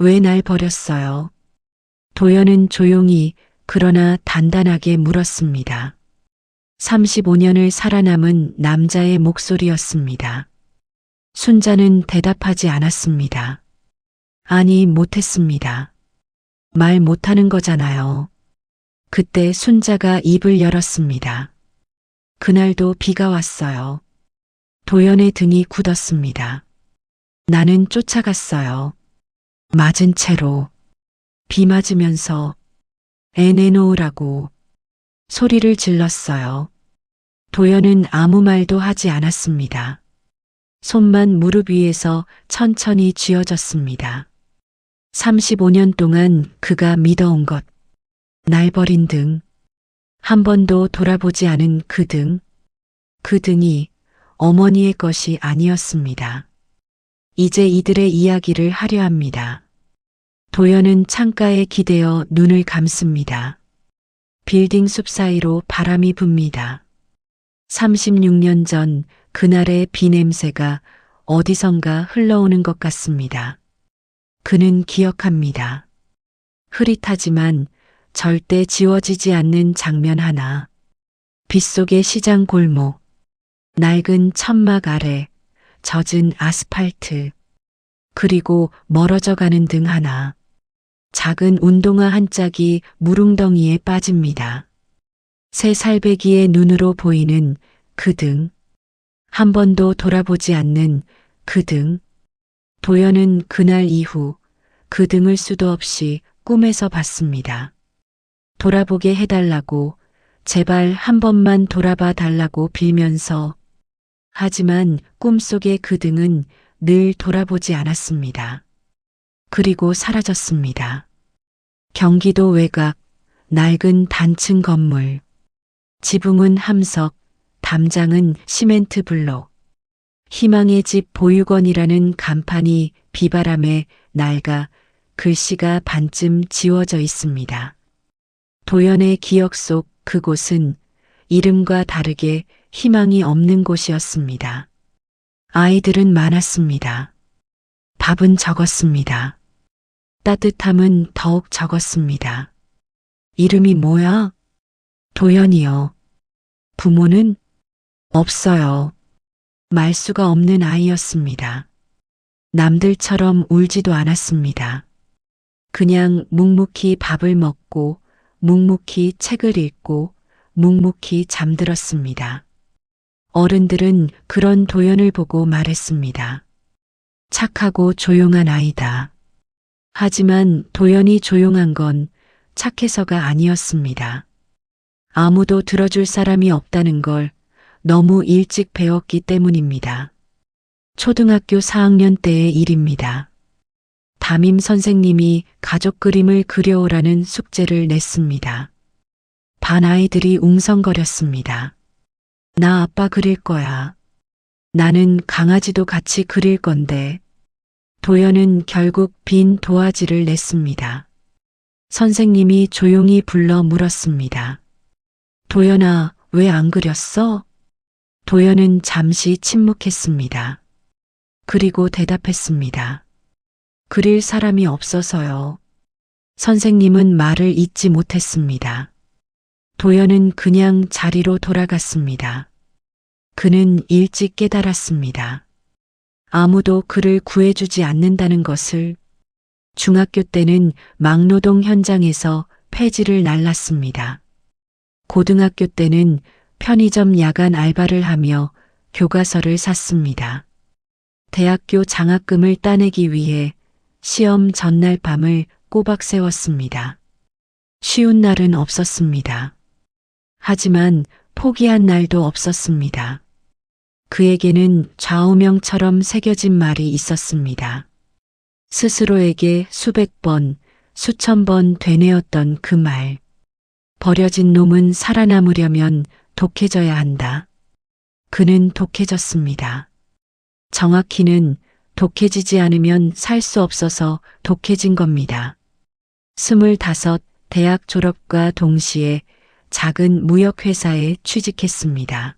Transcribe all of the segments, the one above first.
왜 날 버렸어요? 도연은 조용히 그러나 단단하게 물었습니다. 35년을 살아남은 남자의 목소리였습니다. 순자는 대답하지 않았습니다. 아니, 못했습니다. 말 못하는 거잖아요. 그때 순자가 입을 열었습니다. 그날도 비가 왔어요. 도연의 등이 굳었습니다. 나는 쫓아갔어요. 맞은 채로. 비 맞으면서 애 내놓으라고 소리를 질렀어요. 도연은 아무 말도 하지 않았습니다. 손만 무릎 위에서 천천히 쥐어졌습니다. 35년 동안 그가 믿어온 것, 날 버린 등, 한 번도 돌아보지 않은 그 등, 그 등이 어머니의 것이 아니었습니다. 이제 이들의 이야기를 하려 합니다. 도연은 창가에 기대어 눈을 감습니다. 빌딩 숲 사이로 바람이 붑니다. 36년 전 그날의 비 냄새가 어디선가 흘러오는 것 같습니다. 그는 기억합니다. 흐릿하지만 절대 지워지지 않는 장면 하나. 빗속의 시장 골목, 낡은 천막 아래, 젖은 아스팔트, 그리고 멀어져 가는 등 하나. 작은 운동화 한 짝이 무릉덩이에 빠집니다. 새 살배기의 눈으로 보이는 그 등, 한 번도 돌아보지 않는 그 등. 도연은 그날 이후 그 등을 수도 없이 꿈에서 봤습니다. 돌아보게 해달라고, 제발 한 번만 돌아봐 달라고 빌면서. 하지만 꿈속의 그 등은 늘 돌아보지 않았습니다. 그리고 사라졌습니다. 경기도 외곽, 낡은 단층 건물. 지붕은 함석, 담장은 시멘트 블록. 희망의 집 보육원이라는 간판이 비바람에 낡아 글씨가 반쯤 지워져 있습니다. 도연의 기억 속 그곳은 이름과 다르게 희망이 없는 곳이었습니다. 아이들은 많았습니다. 밥은 적었습니다. 따뜻함은 더욱 적었습니다. 이름이 뭐야? 도연이요. 부모는? 없어요. 말수가 없는 아이였습니다. 남들처럼 울지도 않았습니다. 그냥 묵묵히 밥을 먹고 묵묵히 책을 읽고 묵묵히 잠들었습니다. 어른들은 그런 도연을 보고 말했습니다. 착하고 조용한 아이다. 하지만 도연이 조용한 건 착해서가 아니었습니다. 아무도 들어줄 사람이 없다는 걸 너무 일찍 배웠기 때문입니다. 초등학교 4학년 때의 일입니다. 담임 선생님이 가족 그림을 그려오라는 숙제를 냈습니다. 반 아이들이 웅성거렸습니다. 나 아빠 그릴 거야. 나는 강아지도 같이 그릴 건데. 도연은 결국 빈 도화지를 냈습니다. 선생님이 조용히 불러 물었습니다. 도연아, 왜 안 그렸어? 도연은 잠시 침묵했습니다. 그리고 대답했습니다. 그릴 사람이 없어서요. 선생님은 말을 잇지 못했습니다. 도연은 그냥 자리로 돌아갔습니다. 그는 일찍 깨달았습니다. 아무도 그를 구해주지 않는다는 것을. 중학교 때는 막노동 현장에서 폐지를 날랐습니다. 고등학교 때는 편의점 야간 알바를 하며 교과서를 샀습니다. 대학교 장학금을 따내기 위해 시험 전날 밤을 꼬박 새웠습니다. 쉬운 날은 없었습니다. 하지만 포기한 날도 없었습니다. 그에게는 좌우명처럼 새겨진 말이 있었습니다. 스스로에게 수백 번, 수천 번 되뇌었던 그 말. 버려진 놈은 살아남으려면 독해져야 한다. 그는 독해졌습니다. 정확히는 독해지지 않으면 살 수 없어서 독해진 겁니다. 25 대학 졸업과 동시에 작은 무역회사에 취직했습니다.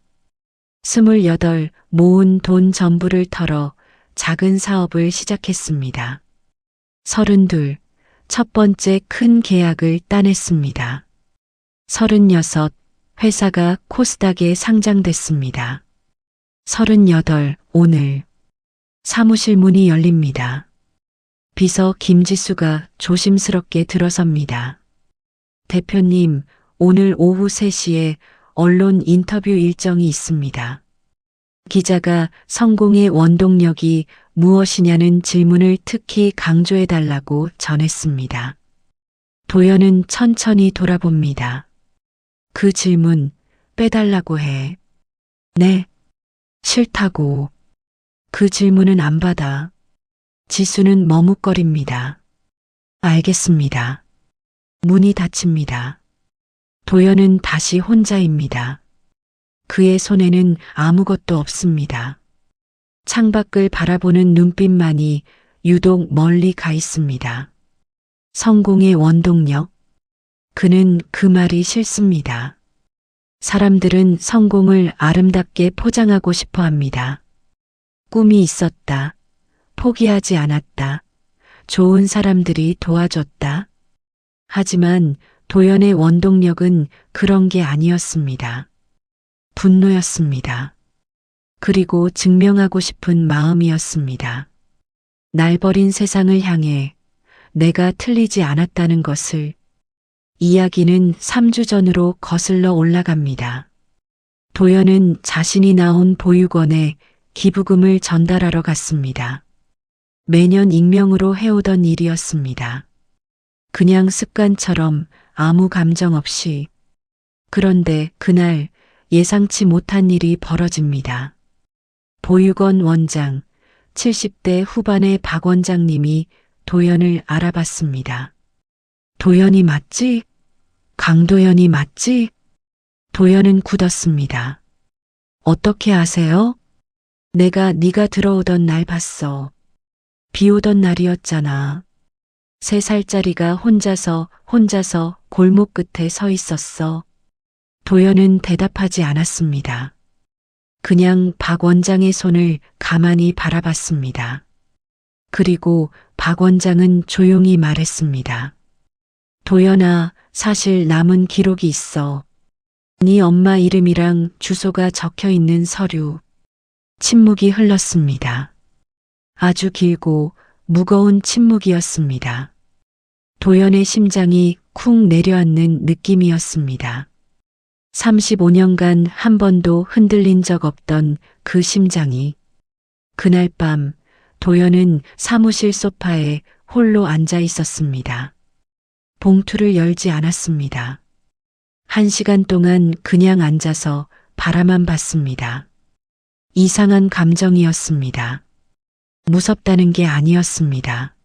28 모은 돈 전부를 털어 작은 사업을 시작했습니다. 32, 첫 번째 큰 계약을 따냈습니다. 36, 회사가 코스닥에 상장됐습니다. 38, 오늘 사무실 문이 열립니다. 비서 김지수가 조심스럽게 들어섭니다. 대표님, 오늘 오후 3시에 언론 인터뷰 일정이 있습니다. 기자가 성공의 원동력이 무엇이냐는 질문을 특히 강조해달라고 전했습니다. 도연은 천천히 돌아봅니다. 그 질문 빼달라고 해. 네. 싫다고. 그 질문은 안 받아. 지수는 머뭇거립니다. 알겠습니다. 문이 닫힙니다. 도연은 다시 혼자입니다. 그의 손에는 아무것도 없습니다. 창밖을 바라보는 눈빛만이 유독 멀리 가 있습니다. 성공의 원동력. 그는 그 말이 싫습니다. 사람들은 성공을 아름답게 포장하고 싶어 합니다. 꿈이 있었다. 포기하지 않았다. 좋은 사람들이 도와줬다. 하지만 도연의 원동력은 그런 게 아니었습니다. 분노였습니다. 그리고 증명하고 싶은 마음이었습니다. 날 버린 세상을 향해 내가 틀리지 않았다는 것을. 이야기는 3주 전으로 거슬러 올라갑니다. 도연은 자신이 나온 보육원에 기부금을 전달하러 갔습니다. 매년 익명으로 해오던 일이었습니다. 그냥 습관처럼 아무 감정 없이. 그런데 그날 예상치 못한 일이 벌어집니다. 보육원 원장, 70대 후반의 박 원장님이 도연을 알아봤습니다. 도연이 맞지? 강도연이 맞지? 도연은 굳었습니다. 어떻게 아세요? 내가 네가 들어오던 날 봤어. 비 오던 날이었잖아. 3살짜리가 혼자서 골목 끝에 서 있었어. 도연은 대답하지 않았습니다. 그냥 박 원장의 손을 가만히 바라봤습니다. 그리고 박 원장은 조용히 말했습니다. 도연아, 사실 남은 기록이 있어. 네 엄마 이름이랑 주소가 적혀 있는 서류. 침묵이 흘렀습니다. 아주 길고 무거운 침묵이었습니다. 도연의 심장이 쿵 내려앉는 느낌이었습니다. 35년간 한 번도 흔들린 적 없던 그 심장이. 그날 밤 도연은 사무실 소파에 홀로 앉아 있었습니다. 봉투를 열지 않았습니다. 1시간 동안 그냥 앉아서 바라만 봤습니다. 이상한 감정이었습니다. 무섭다는 게 아니었습니다.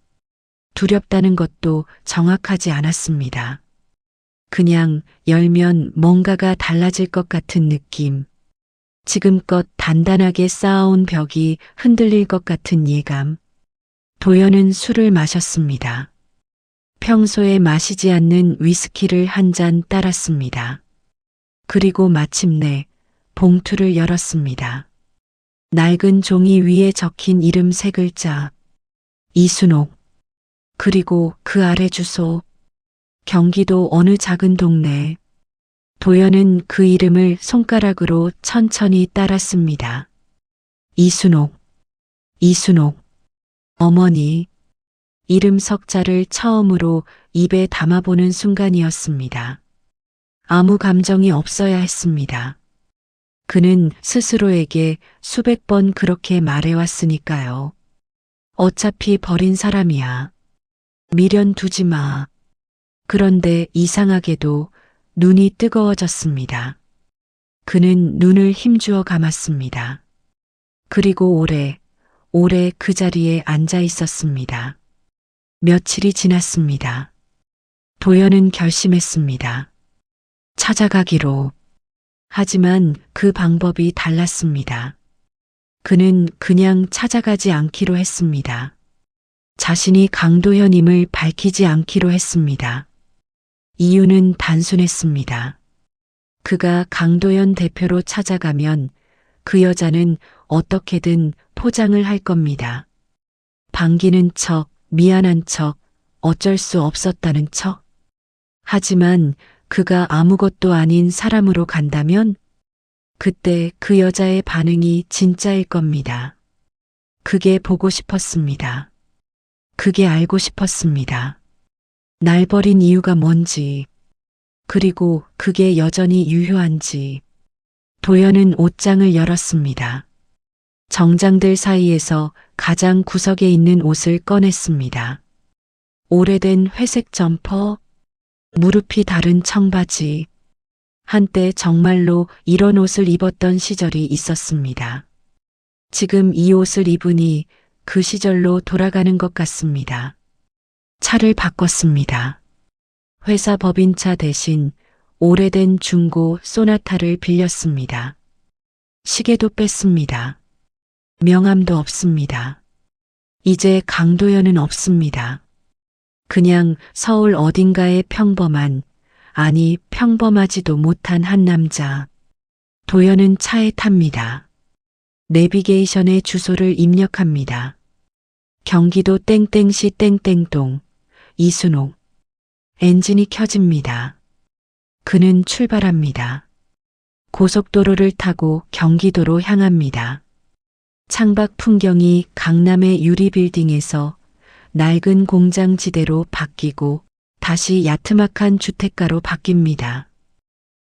두렵다는 것도 정확하지 않았습니다. 그냥 열면 뭔가가 달라질 것 같은 느낌. 지금껏 단단하게 쌓아온 벽이 흔들릴 것 같은 예감. 도연은 술을 마셨습니다. 평소에 마시지 않는 위스키를 한 잔 따랐습니다. 그리고 마침내 봉투를 열었습니다. 낡은 종이 위에 적힌 이름 3글자. 이순옥. 그리고 그 아래 주소. 경기도 어느 작은 동네. 도연은 그 이름을 손가락으로 천천히 따랐습니다. 이순옥. 이순옥. 어머니. 이름 석자를 처음으로 입에 담아보는 순간이었습니다. 아무 감정이 없어야 했습니다. 그는 스스로에게 수백 번 그렇게 말해왔으니까요. 어차피 버린 사람이야. 미련 두지 마. 그런데 이상하게도 눈이 뜨거워졌습니다. 그는 눈을 힘주어 감았습니다. 그리고 오래 그 자리에 앉아 있었습니다. 며칠이 지났습니다. 도연은 결심했습니다. 찾아가기로. 하지만 그 방법이 달랐습니다. 그는 그냥 찾아가지 않기로 했습니다. 자신이 강도연임을 밝히지 않기로 했습니다. 이유는 단순했습니다. 그가 강도연 대표로 찾아가면 그 여자는 어떻게든 포장을 할 겁니다. 반기는 척, 미안한 척, 어쩔 수 없었다는 척. 하지만 그가 아무것도 아닌 사람으로 간다면 그때 그 여자의 반응이 진짜일 겁니다. 그게 보고 싶었습니다. 그게 알고 싶었습니다. 날 버린 이유가 뭔지, 그리고 그게 여전히 유효한지. 도연은 옷장을 열었습니다. 정장들 사이에서 가장 구석에 있는 옷을 꺼냈습니다. 오래된 회색 점퍼, 무릎이 다른 청바지. 한때 정말로 이런 옷을 입었던 시절이 있었습니다. 지금 이 옷을 입으니 그 시절로 돌아가는 것 같습니다. 차를 바꿨습니다. 회사 법인차 대신 오래된 중고 소나타를 빌렸습니다. 시계도 뺐습니다. 명함도 없습니다. 이제 강도연은 없습니다. 그냥 서울 어딘가의 평범한, 아니 평범하지도 못한 한 남자. 도연은 차에 탑니다. 내비게이션에 주소를 입력합니다. 경기도 땡땡시 땡땡동, 이순옥. 엔진이 켜집니다. 그는 출발합니다. 고속도로를 타고 경기도로 향합니다. 창밖 풍경이 강남의 유리빌딩에서 낡은 공장지대로 바뀌고 다시 야트막한 주택가로 바뀝니다.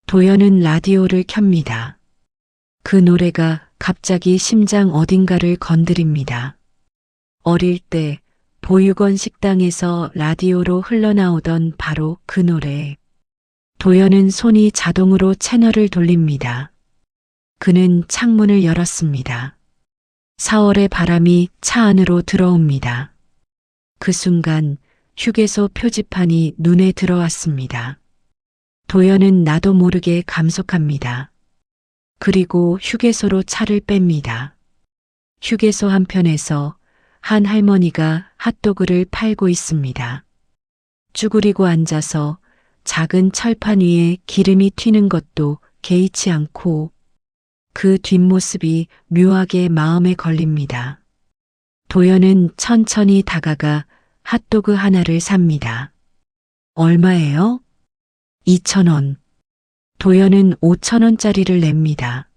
도연은 라디오를 켭니다. 그 노래가 갑자기 심장 어딘가를 건드립니다. 어릴 때 보육원 식당에서 라디오로 흘러나오던 바로 그 노래. 도연은 손이 자동으로 채널을 돌립니다. 그는 창문을 열었습니다. 4월의 바람이 차 안으로 들어옵니다. 그 순간 휴게소 표지판이 눈에 들어왔습니다. 도연은 나도 모르게 감속합니다. 그리고 휴게소로 차를 뺍니다. 휴게소 한편에서 한 할머니가 핫도그를 팔고 있습니다. 쭈그리고 앉아서 작은 철판 위에 기름이 튀는 것도 개의치 않고 그 뒷모습이 묘하게 마음에 걸립니다. 도연은 천천히 다가가 핫도그 하나를 삽니다. 얼마예요? 2,000원. 도연은 5,000원짜리를 냅니다.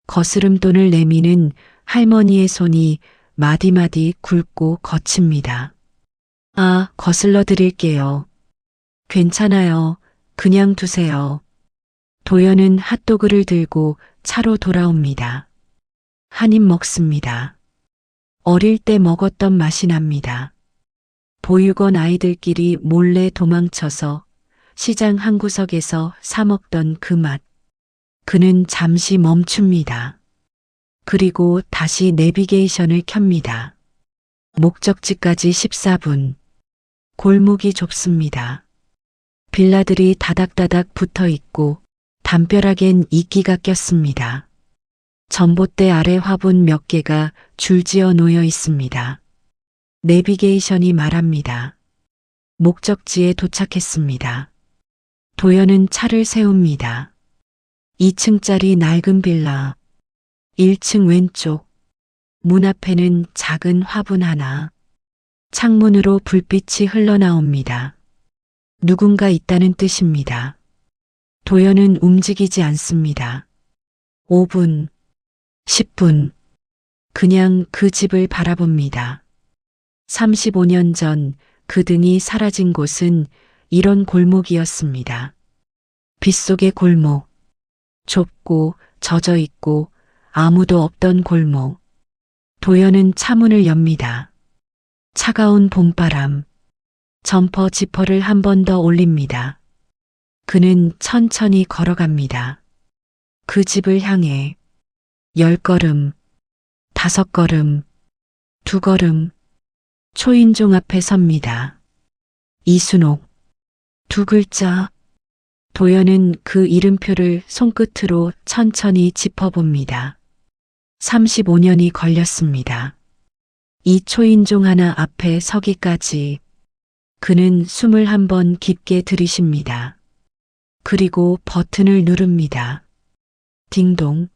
거스름돈을 내미는 할머니의 손이 마디마디 굵고 거칩니다. 아, 거슬러 드릴게요. 괜찮아요. 그냥 두세요. 도연은 핫도그를 들고 차로 돌아옵니다. 한 입 먹습니다. 어릴 때 먹었던 맛이 납니다. 보육원 아이들끼리 몰래 도망쳐서 시장 한 구석에서 사 먹던 그 맛. 그는 잠시 멈춥니다. 그리고 다시 내비게이션을 켭니다. 목적지까지 14분. 골목이 좁습니다. 빌라들이 다닥다닥 붙어 있고 담벼락엔 이끼가 꼈습니다. 전봇대 아래 화분 몇 개가 줄지어 놓여 있습니다. 내비게이션이 말합니다. 목적지에 도착했습니다. 도연은 차를 세웁니다. 2층짜리 낡은 빌라. 1층 왼쪽. 문 앞에는 작은 화분 하나. 창문으로 불빛이 흘러나옵니다. 누군가 있다는 뜻입니다. 도연은 움직이지 않습니다. 5분, 10분. 그냥 그 집을 바라봅니다. 35년 전 그 등이 사라진 곳은 이런 골목이었습니다. 빗속의 골목. 좁고 젖어 있고 아무도 없던 골목. 도연은 차문을 엽니다. 차가운 봄바람. 점퍼 지퍼를 한 번 더 올립니다. 그는 천천히 걸어갑니다. 그 집을 향해 10걸음, 5걸음, 2걸음. 초인종 앞에 섭니다. 이순옥. 2글자. 도연은 그 이름표를 손끝으로 천천히 짚어봅니다. 35년이 걸렸습니다. 이 초인종 하나 앞에 서기까지. 그는 숨을 한 번 깊게 들이쉽니다. 그리고 버튼을 누릅니다. 딩동.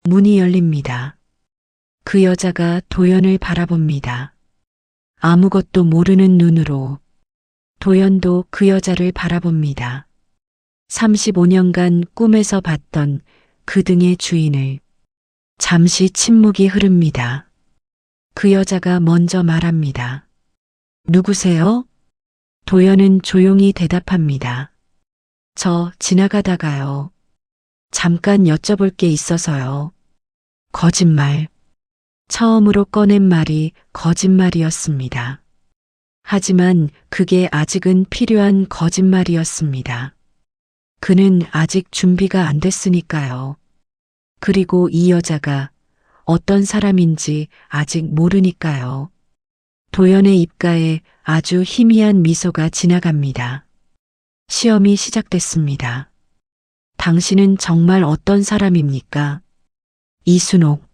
문이 열립니다. 그 여자가 도연을 바라봅니다. 아무것도 모르는 눈으로 도연도 그 여자를 바라봅니다. 35년간 꿈에서 봤던 그 등의 주인을. 잠시 침묵이 흐릅니다. 그 여자가 먼저 말합니다. 누구세요? 도연은 조용히 대답합니다. 저 지나가다가요. 잠깐 여쭤볼 게 있어서요. 거짓말. 처음으로 꺼낸 말이 거짓말이었습니다. 하지만 그게 아직은 필요한 거짓말이었습니다. 그는 아직 준비가 안 됐으니까요. 그리고 이 여자가 어떤 사람인지 아직 모르니까요. 도연의 입가에 아주 희미한 미소가 지나갑니다. 시험이 시작됐습니다. 당신은 정말 어떤 사람입니까? 이순옥.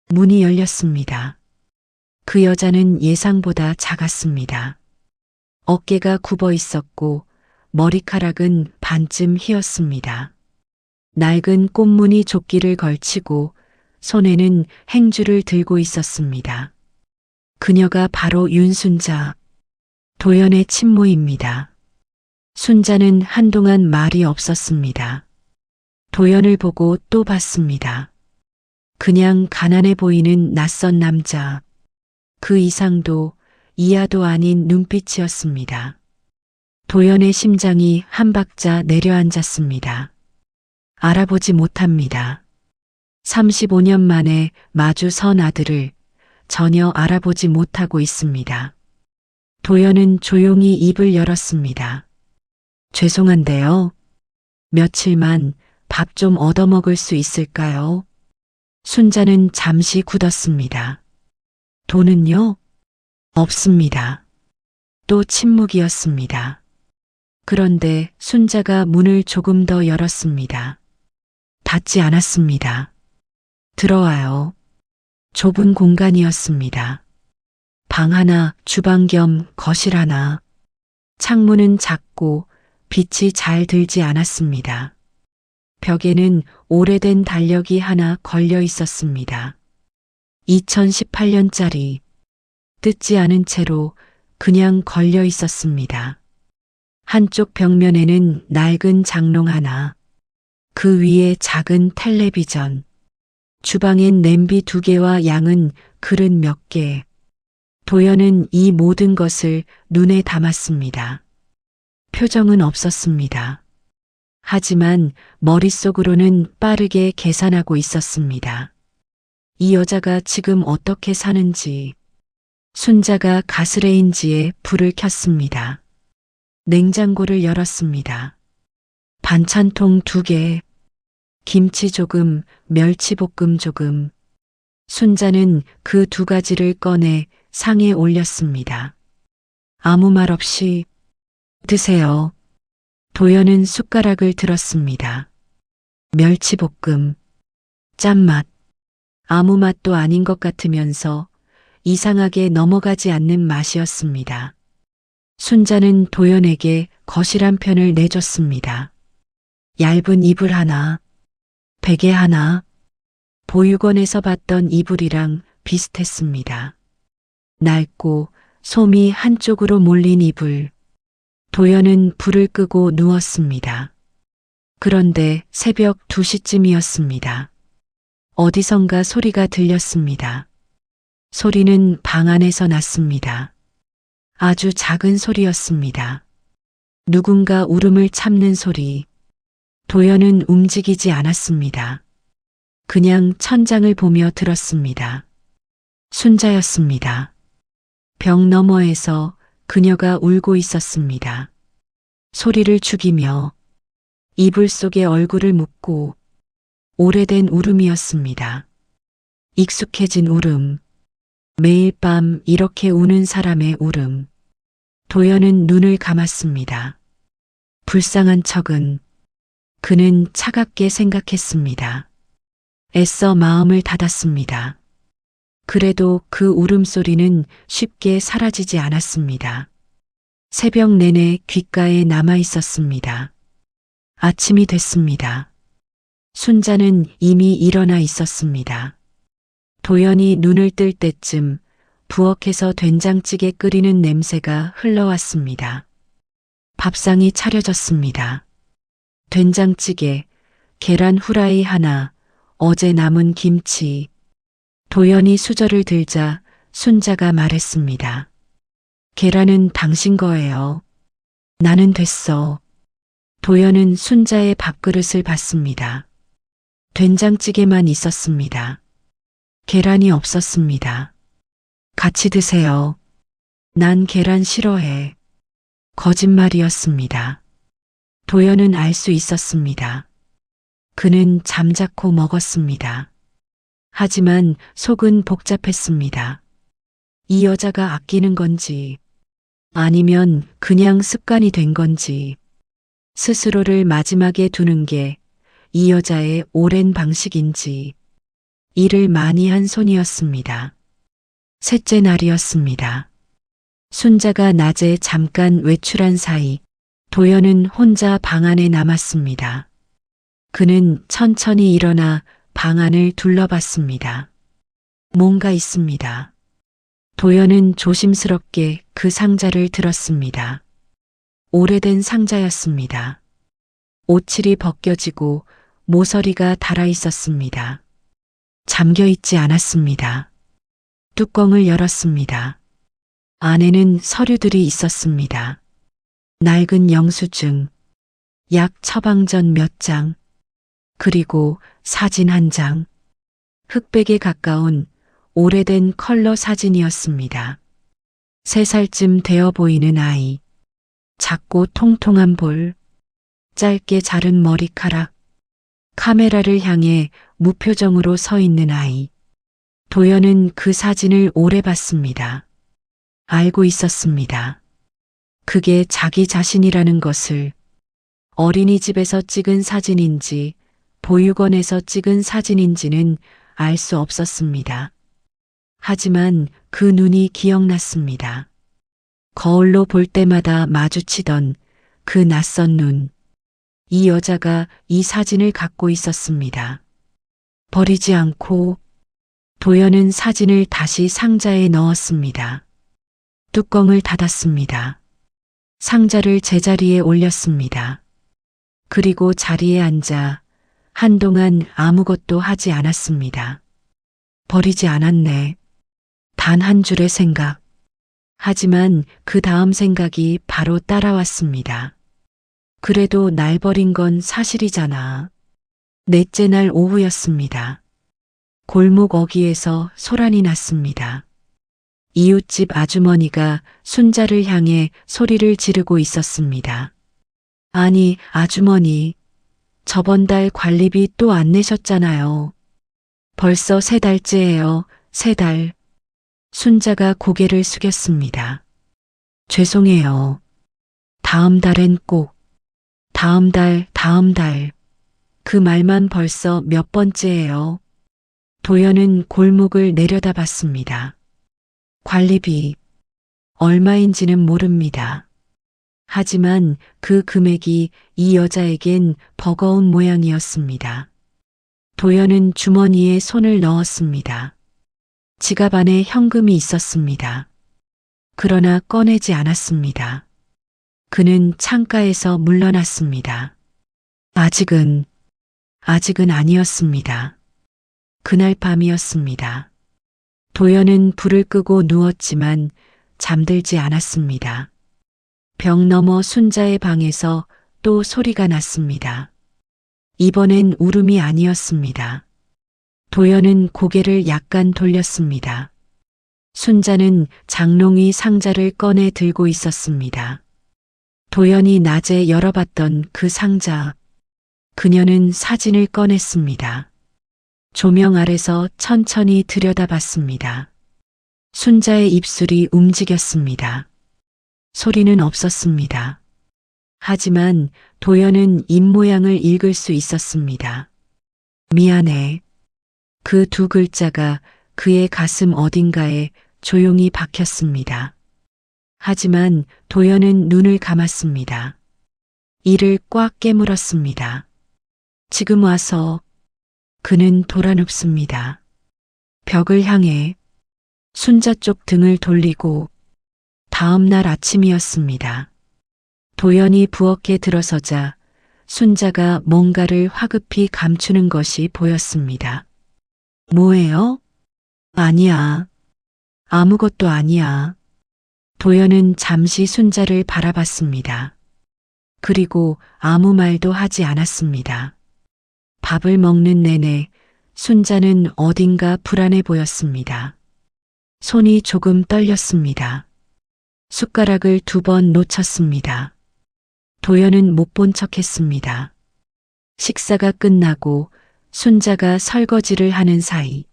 문이 열렸습니다. 그 여자는 예상보다 작았습니다. 어깨가 굽어 있었고 머리카락은 반쯤 휘었습니다. 낡은 꽃무늬 조끼를 걸치고 손에는 행주를 들고 있었습니다. 그녀가 바로 윤순자, 도연의 친모입니다. 순자는 한동안 말이 없었습니다. 도연을 보고 또 봤습니다. 그냥 가난해 보이는 낯선 남자. 그 이상도 이하도 아닌 눈빛이었습니다. 도연의 심장이 한 박자 내려앉았습니다. 알아보지 못합니다. 35년 만에 마주 선 아들을 전혀 알아보지 못하고 있습니다. 도연은 조용히 입을 열었습니다. 죄송한데요. 며칠만 밥 좀 얻어먹을 수 있을까요? 순자는 잠시 굳었습니다. 돈은요? 없습니다. 또 침묵이었습니다. 그런데 순자가 문을 조금 더 열었습니다. 닫지 않았습니다. 들어와요. 좁은 공간이었습니다. 방 하나, 주방 겸 거실 하나. 창문은 작고 빛이 잘 들지 않았습니다. 벽에는 오래된 달력이 하나 걸려 있었습니다. 2018년짜리. 뜯지 않은 채로 그냥 걸려 있었습니다. 한쪽 벽면에는 낡은 장롱 하나, 그 위에 작은 텔레비전, 주방엔 냄비 2개와 양은 그릇 몇 개. 도연은 이 모든 것을 눈에 담았습니다. 표정은 없었습니다. 하지만 머릿속으로는 빠르게 계산하고 있었습니다. 이 여자가 지금 어떻게 사는지. 순자가 가스레인지에 불을 켰습니다. 냉장고를 열었습니다. 반찬통 2개, 김치 조금, 멸치볶음 조금. 순자는 그 2가지를 꺼내 상에 올렸습니다. 아무 말 없이 드세요. 도연은 숟가락을 들었습니다. 멸치볶음, 짠맛, 아무 맛도 아닌 것 같으면서 이상하게 넘어가지 않는 맛이었습니다. 순자는 도연에게 거실 한 편을 내줬습니다. 얇은 이불 하나, 베개 하나, 보육원에서 봤던 이불이랑 비슷했습니다. 낡고 솜이 한쪽으로 몰린 이불. 도연은 불을 끄고 누웠습니다. 그런데 새벽 2시쯤이었습니다. 어디선가 소리가 들렸습니다. 소리는 방 안에서 났습니다. 아주 작은 소리였습니다. 누군가 울음을 참는 소리. 도연은 움직이지 않았습니다. 그냥 천장을 보며 들었습니다. 순자였습니다. 벽 너머에서 그녀가 울고 있었습니다. 소리를 죽이며 이불 속에 얼굴을 묻고. 오래된 울음이었습니다. 익숙해진 울음. 매일 밤 이렇게 우는 사람의 울음. 도연은 눈을 감았습니다. 불쌍한 척은. 그는 차갑게 생각했습니다. 애써 마음을 닫았습니다. 그래도 그 울음소리는 쉽게 사라지지 않았습니다. 새벽 내내 귓가에 남아 있었습니다. 아침이 됐습니다. 순자는 이미 일어나 있었습니다. 도연이 눈을 뜰 때쯤 부엌에서 된장찌개 끓이는 냄새가 흘러왔습니다. 밥상이 차려졌습니다. 된장찌개, 계란 후라이 하나, 어제 남은 김치. 도연이 수저를 들자 순자가 말했습니다. 계란은 당신 거예요. 나는 됐어. 도연은 순자의 밥그릇을 봤습니다. 된장찌개만 있었습니다. 계란이 없었습니다. 같이 드세요. 난 계란 싫어해. 거짓말이었습니다. 도연은 알 수 있었습니다. 그는 잠자코 먹었습니다. 하지만 속은 복잡했습니다. 이 여자가 아끼는 건지, 아니면 그냥 습관이 된 건지, 스스로를 마지막에 두는 게 이 여자의 오랜 방식인지, 일을 많이 한 손이었습니다. 셋째 날이었습니다. 순자가 낮에 잠깐 외출한 사이 도연은 혼자 방 안에 남았습니다. 그는 천천히 일어나 방 안을 둘러봤습니다. 뭔가 있습니다. 도연은 조심스럽게 그 상자를 들었습니다. 오래된 상자였습니다. 오칠이 벗겨지고 모서리가 달아 있었습니다. 잠겨 있지 않았습니다. 뚜껑을 열었습니다. 안에는 서류들이 있었습니다. 낡은 영수증, 약 처방전 몇 장, 그리고 사진 한 장. 흑백에 가까운 오래된 컬러 사진이었습니다. 3살쯤 되어 보이는 아이, 작고 통통한 볼, 짧게 자른 머리카락, 카메라를 향해 무표정으로 서 있는 아이. 도연은 그 사진을 오래 봤습니다. 알고 있었습니다. 그게 자기 자신이라는 것을. 어린이집에서 찍은 사진인지 보육원에서 찍은 사진인지는 알 수 없었습니다. 하지만 그 눈이 기억났습니다. 거울로 볼 때마다 마주치던 그 낯선 눈. 이 여자가 이 사진을 갖고 있었습니다. 버리지 않고 도연은 사진을 다시 상자에 넣었습니다. 뚜껑을 닫았습니다. 상자를 제자리에 올렸습니다. 그리고 자리에 앉아 한동안 아무것도 하지 않았습니다. 버리지 않았네. 단 한 줄의 생각. 하지만 그 다음 생각이 바로 따라왔습니다. 그래도 날 버린 건 사실이잖아. 넷째 날 오후였습니다. 골목 어귀에서 소란이 났습니다. 이웃집 아주머니가 순자를 향해 소리를 지르고 있었습니다. 아니, 아주머니, 저번 달 관리비 또 안 내셨잖아요. 벌써 3달째예요, 3달. 순자가 고개를 숙였습니다. 죄송해요. 다음 달엔 꼭. 다음 달, 다음 달. 그 말만 벌써 몇 번째예요. 도연은 골목을 내려다봤습니다. 관리비. 얼마인지는 모릅니다. 하지만 그 금액이 이 여자에겐 버거운 모양이었습니다. 도연은 주머니에 손을 넣었습니다. 지갑 안에 현금이 있었습니다. 그러나 꺼내지 않았습니다. 그는 창가에서 물러났습니다. 아직은 아니었습니다. 그날 밤이었습니다. 도연은 불을 끄고 누웠지만 잠들지 않았습니다. 벽 너머 순자의 방에서 또 소리가 났습니다. 이번엔 울음이 아니었습니다. 도연은 고개를 약간 돌렸습니다. 순자는 장롱이 상자를 꺼내 들고 있었습니다. 도연이 낮에 열어봤던 그 상자. 그녀는 사진을 꺼냈습니다. 조명 아래서 천천히 들여다봤습니다. 순자의 입술이 움직였습니다. 소리는 없었습니다. 하지만 도연은 입모양을 읽을 수 있었습니다. 미안해. 그 두 글자가 그의 가슴 어딘가에 조용히 박혔습니다. 하지만 도연은 눈을 감았습니다. 이를 꽉 깨물었습니다. 지금 와서. 그는 돌아눕습니다. 벽을 향해. 순자 쪽 등을 돌리고 다음 날 아침이었습니다. 도연이 부엌에 들어서자 순자가 뭔가를 화급히 감추는 것이 보였습니다. 뭐예요? 아니야. 아무것도 아니야. 도연은 잠시 순자를 바라봤습니다. 그리고 아무 말도 하지 않았습니다. 밥을 먹는 내내 순자는 어딘가 불안해 보였습니다. 손이 조금 떨렸습니다. 숟가락을 2번 놓쳤습니다. 도연은 못 본 척했습니다. 식사가 끝나고 순자가 설거지를 하는 사이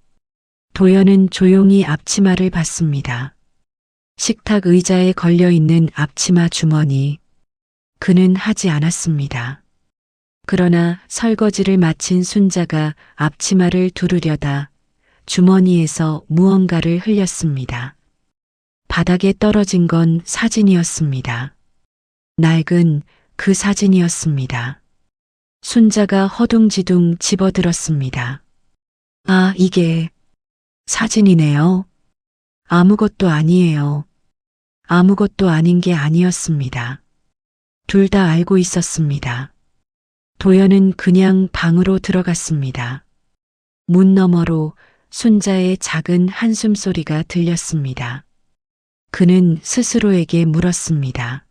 도연은 조용히 앞치마를 봤습니다. 식탁 의자에 걸려있는 앞치마 주머니. 그는 하지 않았습니다. 그러나 설거지를 마친 순자가 앞치마를 두르려다 주머니에서 무언가를 흘렸습니다. 바닥에 떨어진 건 사진이었습니다. 낡은 그 사진이었습니다. 순자가 허둥지둥 집어들었습니다. 아, 이게 사진이네요. 아무것도 아니에요. 아무것도 아닌 게 아니었습니다. 둘 다 알고 있었습니다. 도연은 그냥 방으로 들어갔습니다. 문 너머로 순자의 작은 한숨 소리가 들렸습니다. 그는 스스로에게 물었습니다.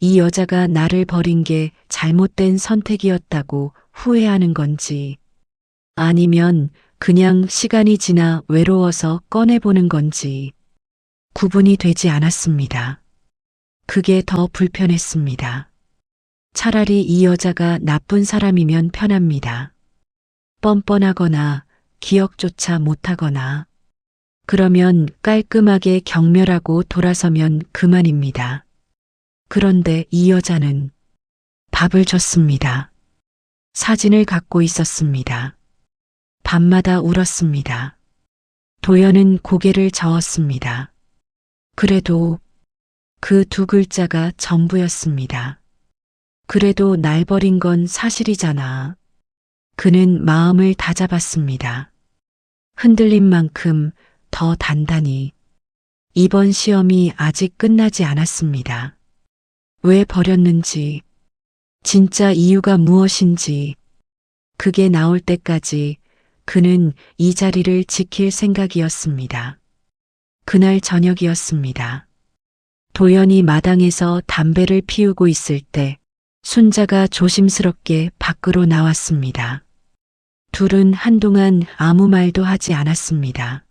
이 여자가 나를 버린 게 잘못된 선택이었다고 후회하는 건지, 아니면 그냥 시간이 지나 외로워서 꺼내보는 건지 구분이 되지 않았습니다. 그게 더 불편했습니다. 차라리 이 여자가 나쁜 사람이면 편합니다. 뻔뻔하거나 기억조차 못하거나 그러면 깔끔하게 경멸하고 돌아서면 그만입니다. 그런데 이 여자는 밥을 줬습니다. 사진을 갖고 있었습니다. 밤마다 울었습니다. 도연은 고개를 저었습니다. 그래도 그 2글자가 전부였습니다. 그래도 날 버린 건 사실이잖아. 그는 마음을 다잡았습니다. 흔들린 만큼 더 단단히. 이번 시험이 아직 끝나지 않았습니다. 왜 버렸는지, 진짜 이유가 무엇인지, 그게 나올 때까지 그는 이 자리를 지킬 생각이었습니다. 그날 저녁이었습니다. 도연이 마당에서 담배를 피우고 있을 때 순자가 조심스럽게 밖으로 나왔습니다. 둘은 한동안 아무 말도 하지 않았습니다.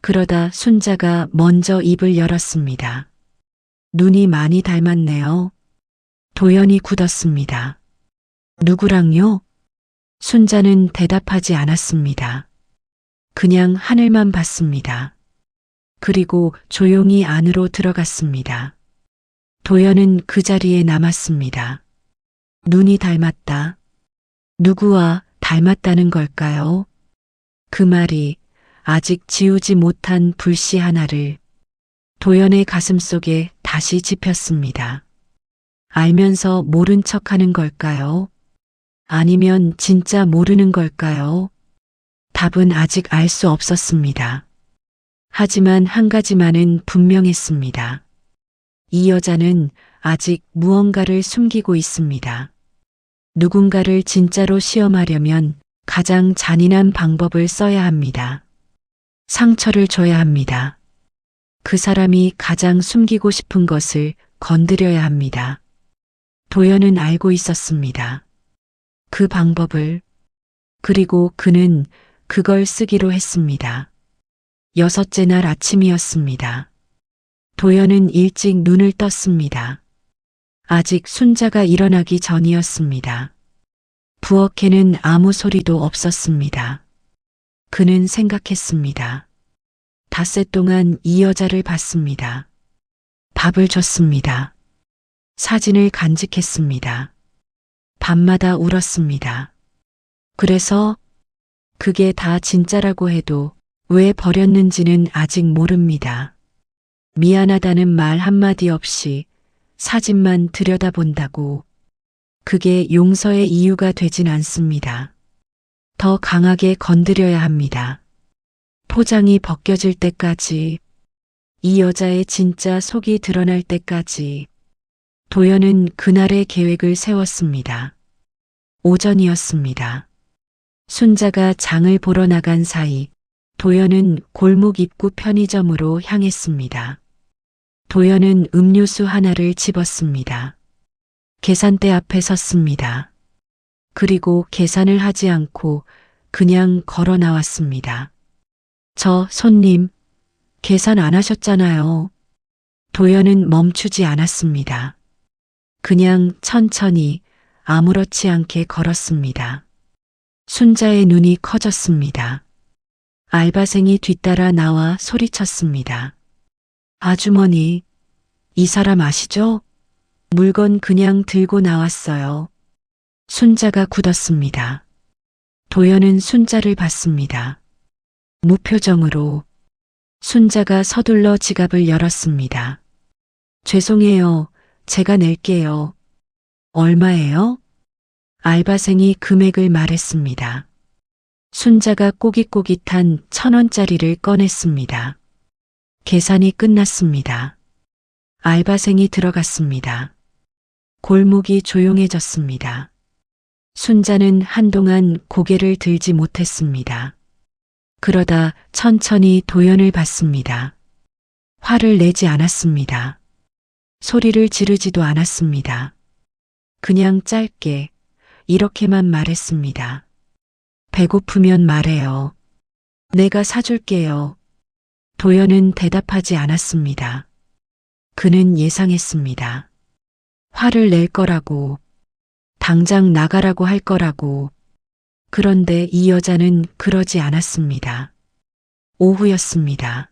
그러다 순자가 먼저 입을 열었습니다. 눈이 많이 닮았네요. 도연이 굳었습니다. 누구랑요? 순자는 대답하지 않았습니다. 그냥 하늘만 봤습니다. 그리고 조용히 안으로 들어갔습니다. 도연은 그 자리에 남았습니다. 눈이 닮았다. 누구와 닮았다는 걸까요? 그 말이 아직 지우지 못한 불씨 하나를 도연의 가슴속에 다시 짚였습니다. 알면서 모른 척하는 걸까요? 아니면 진짜 모르는 걸까요? 답은 아직 알 수 없었습니다. 하지만 한 가지만은 분명했습니다. 이 여자는 아직 무언가를 숨기고 있습니다. 누군가를 진짜로 시험하려면 가장 잔인한 방법을 써야 합니다. 상처를 줘야 합니다. 그 사람이 가장 숨기고 싶은 것을 건드려야 합니다. 도연은 알고 있었습니다. 그 방법을. 그리고 그는 그걸 쓰기로 했습니다. 6째 날 아침이었습니다. 도연은 일찍 눈을 떴습니다. 아직 순자가 일어나기 전이었습니다. 부엌에는 아무 소리도 없었습니다. 그는 생각했습니다. 닷새 동안 이 여자를 봤습니다. 밥을 줬습니다. 사진을 간직했습니다. 밤마다 울었습니다. 그래서 그게 다 진짜라고 해도 왜 버렸는지는 아직 모릅니다. 미안하다는 말 한마디 없이 사진만 들여다본다고 그게 용서의 이유가 되진 않습니다. 더 강하게 건드려야 합니다. 포장이 벗겨질 때까지, 이 여자의 진짜 속이 드러날 때까지 도연은 그날의 계획을 세웠습니다. 오전이었습니다. 순자가 장을 보러 나간 사이 도연은 골목 입구 편의점으로 향했습니다. 도연은 음료수 하나를 집었습니다. 계산대 앞에 섰습니다. 그리고 계산을 하지 않고 그냥 걸어 나왔습니다. 저 손님, 계산 안 하셨잖아요. 도연은 멈추지 않았습니다. 그냥 천천히 아무렇지 않게 걸었습니다. 순자의 눈이 커졌습니다. 알바생이 뒤따라 나와 소리쳤습니다. 아주머니, 이 사람 아시죠? 물건 그냥 들고 나왔어요. 순자가 굳었습니다. 도연은 순자를 봤습니다. 무표정으로. 순자가 서둘러 지갑을 열었습니다. 죄송해요. 제가 낼게요. 얼마예요? 알바생이 금액을 말했습니다. 순자가 꼬깃꼬깃한 1,000원짜리를 꺼냈습니다. 계산이 끝났습니다. 알바생이 들어갔습니다. 골목이 조용해졌습니다. 순자는 한동안 고개를 들지 못했습니다. 그러다 천천히 도연을 봤습니다. 화를 내지 않았습니다. 소리를 지르지도 않았습니다. 그냥 짧게 이렇게만 말했습니다. 배고프면 말해요. 내가 사줄게요. 도연은 대답하지 않았습니다. 그는 예상했습니다. 화를 낼 거라고, 당장 나가라고 할 거라고. 그런데 이 여자는 그러지 않았습니다. 오후였습니다.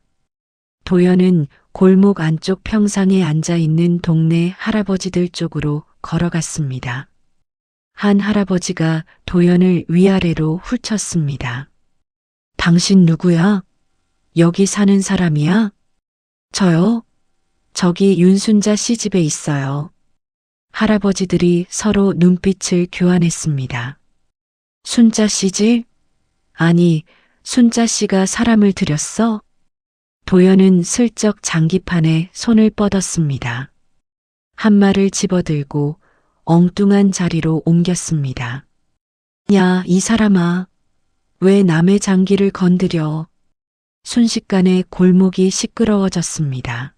도연은 골목 안쪽 평상에 앉아 있는 동네 할아버지들 쪽으로 걸어갔습니다. 한 할아버지가 도연을 위아래로 훑쳤습니다. 당신 누구야? 여기 사는 사람이야? 저요? 저기 윤순자 씨 집에 있어요. 할아버지들이 서로 눈빛을 교환했습니다. 순자 씨 집? 아니, 순자 씨가 사람을 들였어? 도연은 슬쩍 장기판에 손을 뻗었습니다. 한 말을 집어들고 엉뚱한 자리로 옮겼습니다. 야, 이 사람아. 왜 남의 장기를 건드려? 순식간에 골목이 시끄러워졌습니다.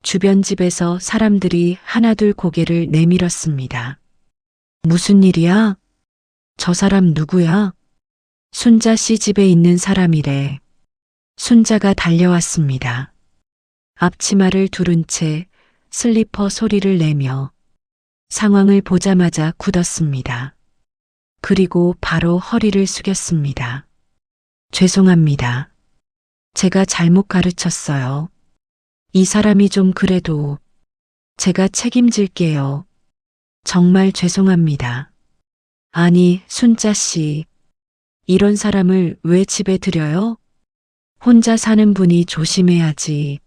주변 집에서 사람들이 하나둘 고개를 내밀었습니다. 무슨 일이야? 저 사람 누구야? 순자 씨 집에 있는 사람이래. 순자가 달려왔습니다. 앞치마를 두른 채 슬리퍼 소리를 내며 상황을 보자마자 굳었습니다. 그리고 바로 허리를 숙였습니다. 죄송합니다. 제가 잘못 가르쳤어요. 이 사람이 좀 그래도 제가 책임질게요. 정말 죄송합니다. 아니, 순자 씨. 이런 사람을 왜 집에 들여요? 혼자 사는 분이 조심해야지.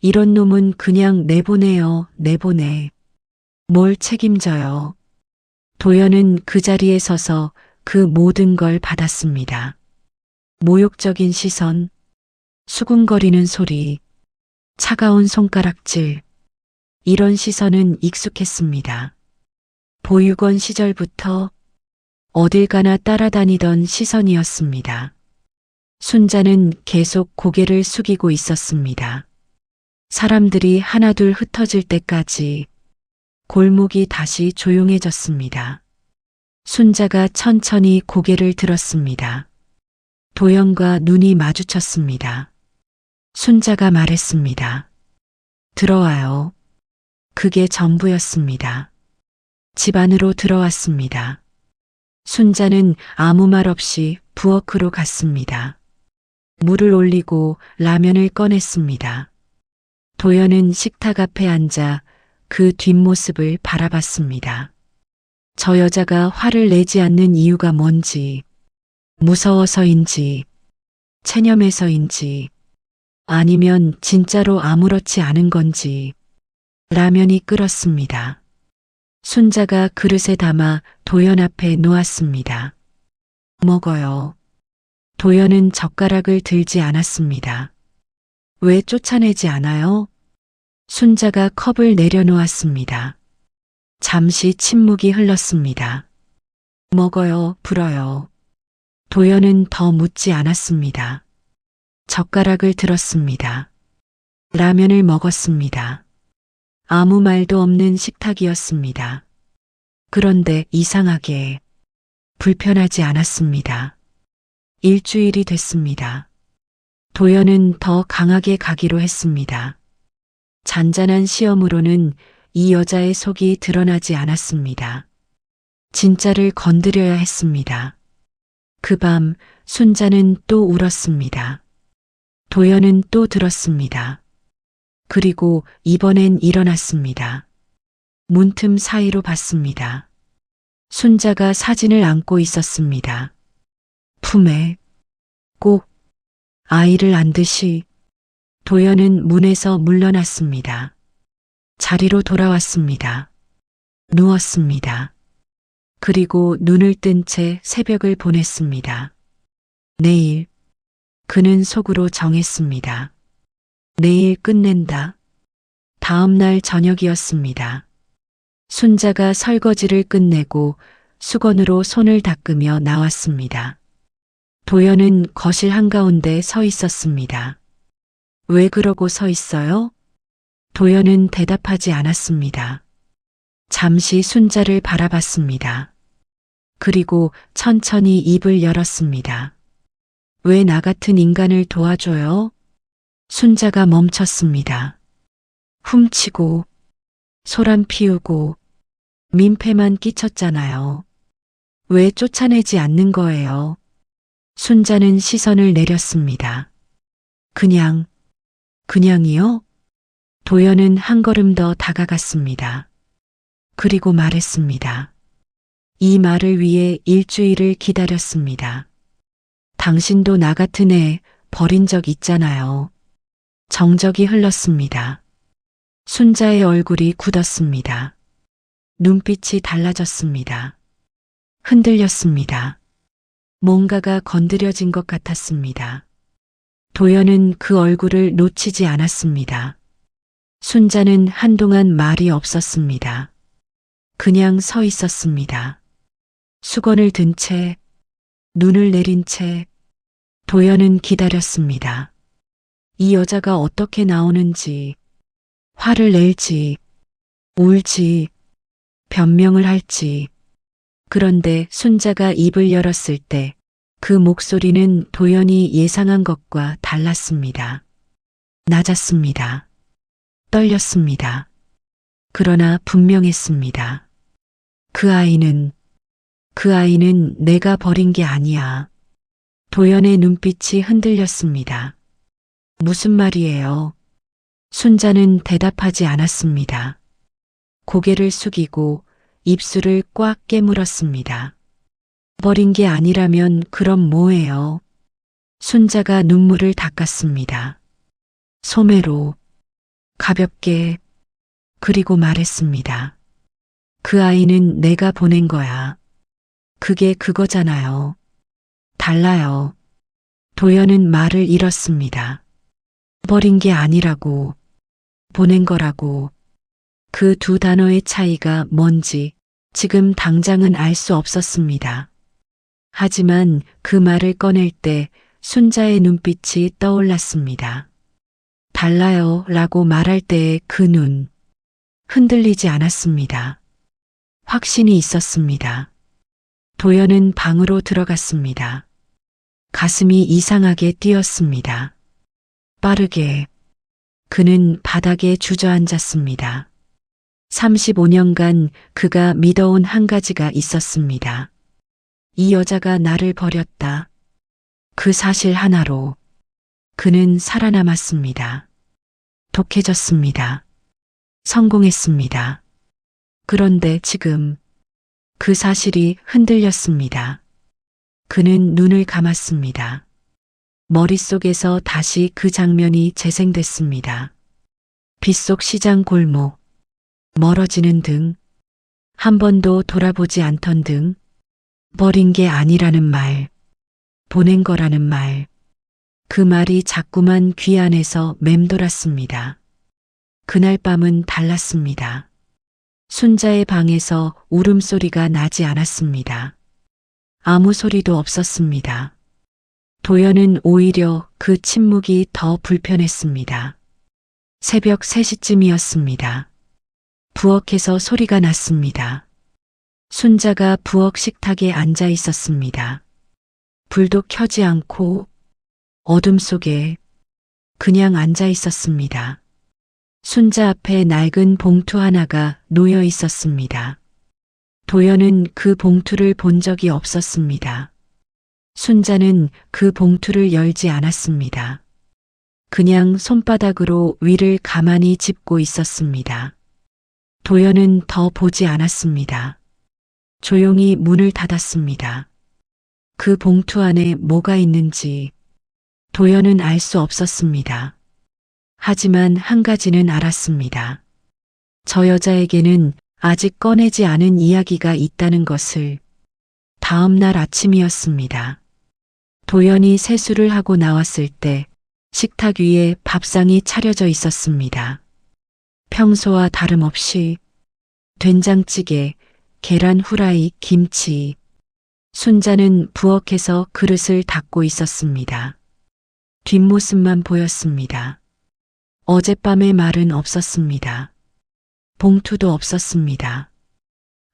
이런 놈은 그냥 내보내요, 내보내. 뭘 책임져요. 도연은 그 자리에 서서 그 모든 걸 받았습니다. 모욕적인 시선, 수군거리는 소리, 차가운 손가락질. 이런 시선은 익숙했습니다. 보육원 시절부터 어딜 가나 따라다니던 시선이었습니다. 순자는 계속 고개를 숙이고 있었습니다. 사람들이 하나둘 흩어질 때까지 골목이 다시 조용해졌습니다. 순자가 천천히 고개를 들었습니다. 도연과 눈이 마주쳤습니다. 순자가 말했습니다. 들어와요. 그게 전부였습니다. 집 안으로 들어왔습니다. 순자는 아무 말 없이 부엌으로 갔습니다. 물을 올리고 라면을 꺼냈습니다. 도연은 식탁 앞에 앉아 그 뒷모습을 바라봤습니다. 저 여자가 화를 내지 않는 이유가 뭔지, 무서워서인지, 체념해서인지, 아니면 진짜로 아무렇지 않은 건지. 라면이 끓었습니다. 순자가 그릇에 담아 도연 앞에 놓았습니다. 먹어요. 도연은 젓가락을 들지 않았습니다. 왜 쫓아내지 않아요? 순자가 컵을 내려놓았습니다. 잠시 침묵이 흘렀습니다. 먹어요, 불어요. 도연은 더 묻지 않았습니다. 젓가락을 들었습니다. 라면을 먹었습니다. 아무 말도 없는 식탁이었습니다. 그런데 이상하게 불편하지 않았습니다. 일주일이 됐습니다. 도연은 더 강하게 가기로 했습니다. 잔잔한 시험으로는 이 여자의 속이 드러나지 않았습니다. 진짜를 건드려야 했습니다. 그 밤 순자는 또 울었습니다. 도연은 또 들었습니다. 그리고 이번엔 일어났습니다. 문틈 사이로 봤습니다. 순자가 사진을 안고 있었습니다. 품에 꼭 아이를 안듯이. 도연은 문에서 물러났습니다. 자리로 돌아왔습니다. 누웠습니다. 그리고 눈을 뜬 채 새벽을 보냈습니다. 내일. 그는 속으로 정했습니다. 내일 끝낸다. 다음 날 저녁이었습니다. 순자가 설거지를 끝내고 수건으로 손을 닦으며 나왔습니다. 도연은 거실 한가운데 서 있었습니다. 왜 그러고 서 있어요? 도연은 대답하지 않았습니다. 잠시 순자를 바라봤습니다. 그리고 천천히 입을 열었습니다. 왜 나 같은 인간을 도와줘요? 순자가 멈췄습니다. 훔치고, 소란 피우고, 민폐만 끼쳤잖아요. 왜 쫓아내지 않는 거예요? 순자는 시선을 내렸습니다. 그냥이요? 도연은 한 걸음 더 다가갔습니다. 그리고 말했습니다. 이 말을 위해 일주일을 기다렸습니다. 당신도 나 같은 애 버린 적 있잖아요. 정적이 흘렀습니다. 순자의 얼굴이 굳었습니다. 눈빛이 달라졌습니다. 흔들렸습니다. 뭔가가 건드려진 것 같았습니다. 도연은 그 얼굴을 놓치지 않았습니다. 순자는 한동안 말이 없었습니다. 그냥 서 있었습니다. 수건을 든 채, 눈을 내린 채, 도연은 기다렸습니다. 이 여자가 어떻게 나오는지, 화를 낼지, 울지, 변명을 할지. 그런데 순자가 입을 열었을 때 그 목소리는 도연이 예상한 것과 달랐습니다. 낮았습니다. 떨렸습니다. 그러나 분명했습니다. 그 아이는 내가 버린 게 아니야. 도연의 눈빛이 흔들렸습니다. 무슨 말이에요? 순자는 대답하지 않았습니다. 고개를 숙이고 입술을 꽉 깨물었습니다. 버린 게 아니라면 그럼 뭐예요? 순자가 눈물을 닦았습니다. 소매로, 가볍게, 그리고 말했습니다. 그 아이는 내가 보낸 거야. 그게 그거잖아요. 달라요. 도연은 말을 잃었습니다. 버린 게 아니라고, 보낸 거라고. 그 두 단어의 차이가 뭔지 지금 당장은 알 수 없었습니다. 하지만 그 말을 꺼낼 때 순자의 눈빛이 떠올랐습니다. 달라요 라고 말할 때의 그 눈. 흔들리지 않았습니다. 확신이 있었습니다. 도연은 방으로 들어갔습니다. 가슴이 이상하게 뛰었습니다. 빠르게. 그는 바닥에 주저앉았습니다. 35년간 그가 믿어온 한 가지가 있었습니다. 이 여자가 나를 버렸다. 그 사실 하나로 그는 살아남았습니다. 독해졌습니다. 성공했습니다. 그런데 지금 그 사실이 흔들렸습니다. 그는 눈을 감았습니다. 머릿속에서 다시 그 장면이 재생됐습니다. 빗속 시장 골목, 멀어지는 등, 한 번도 돌아보지 않던 등, 버린 게 아니라는 말, 보낸 거라는 말. 그 말이 자꾸만 귀 안에서 맴돌았습니다. 그날 밤은 달랐습니다. 순자의 방에서 울음소리가 나지 않았습니다. 아무 소리도 없었습니다. 도연은 오히려 그 침묵이 더 불편했습니다. 새벽 3시쯤이었습니다. 부엌에서 소리가 났습니다. 순자가 부엌 식탁에 앉아 있었습니다. 불도 켜지 않고 어둠 속에 그냥 앉아 있었습니다. 순자 앞에 낡은 봉투 하나가 놓여 있었습니다. 도연은 그 봉투를 본 적이 없었습니다. 순자는 그 봉투를 열지 않았습니다. 그냥 손바닥으로 위를 가만히 짚고 있었습니다. 도연은 더 보지 않았습니다. 조용히 문을 닫았습니다. 그 봉투 안에 뭐가 있는지 도연은 알 수 없었습니다. 하지만 한 가지는 알았습니다. 저 여자에게는 아직 꺼내지 않은 이야기가 있다는 것을. 다음 날 아침이었습니다. 도연이 세수를 하고 나왔을 때 식탁 위에 밥상이 차려져 있었습니다. 평소와 다름없이 된장찌개, 계란 후라이, 김치. 순자는 부엌에서 그릇을 닦고 있었습니다. 뒷모습만 보였습니다. 어젯밤의 말은 없었습니다. 봉투도 없었습니다.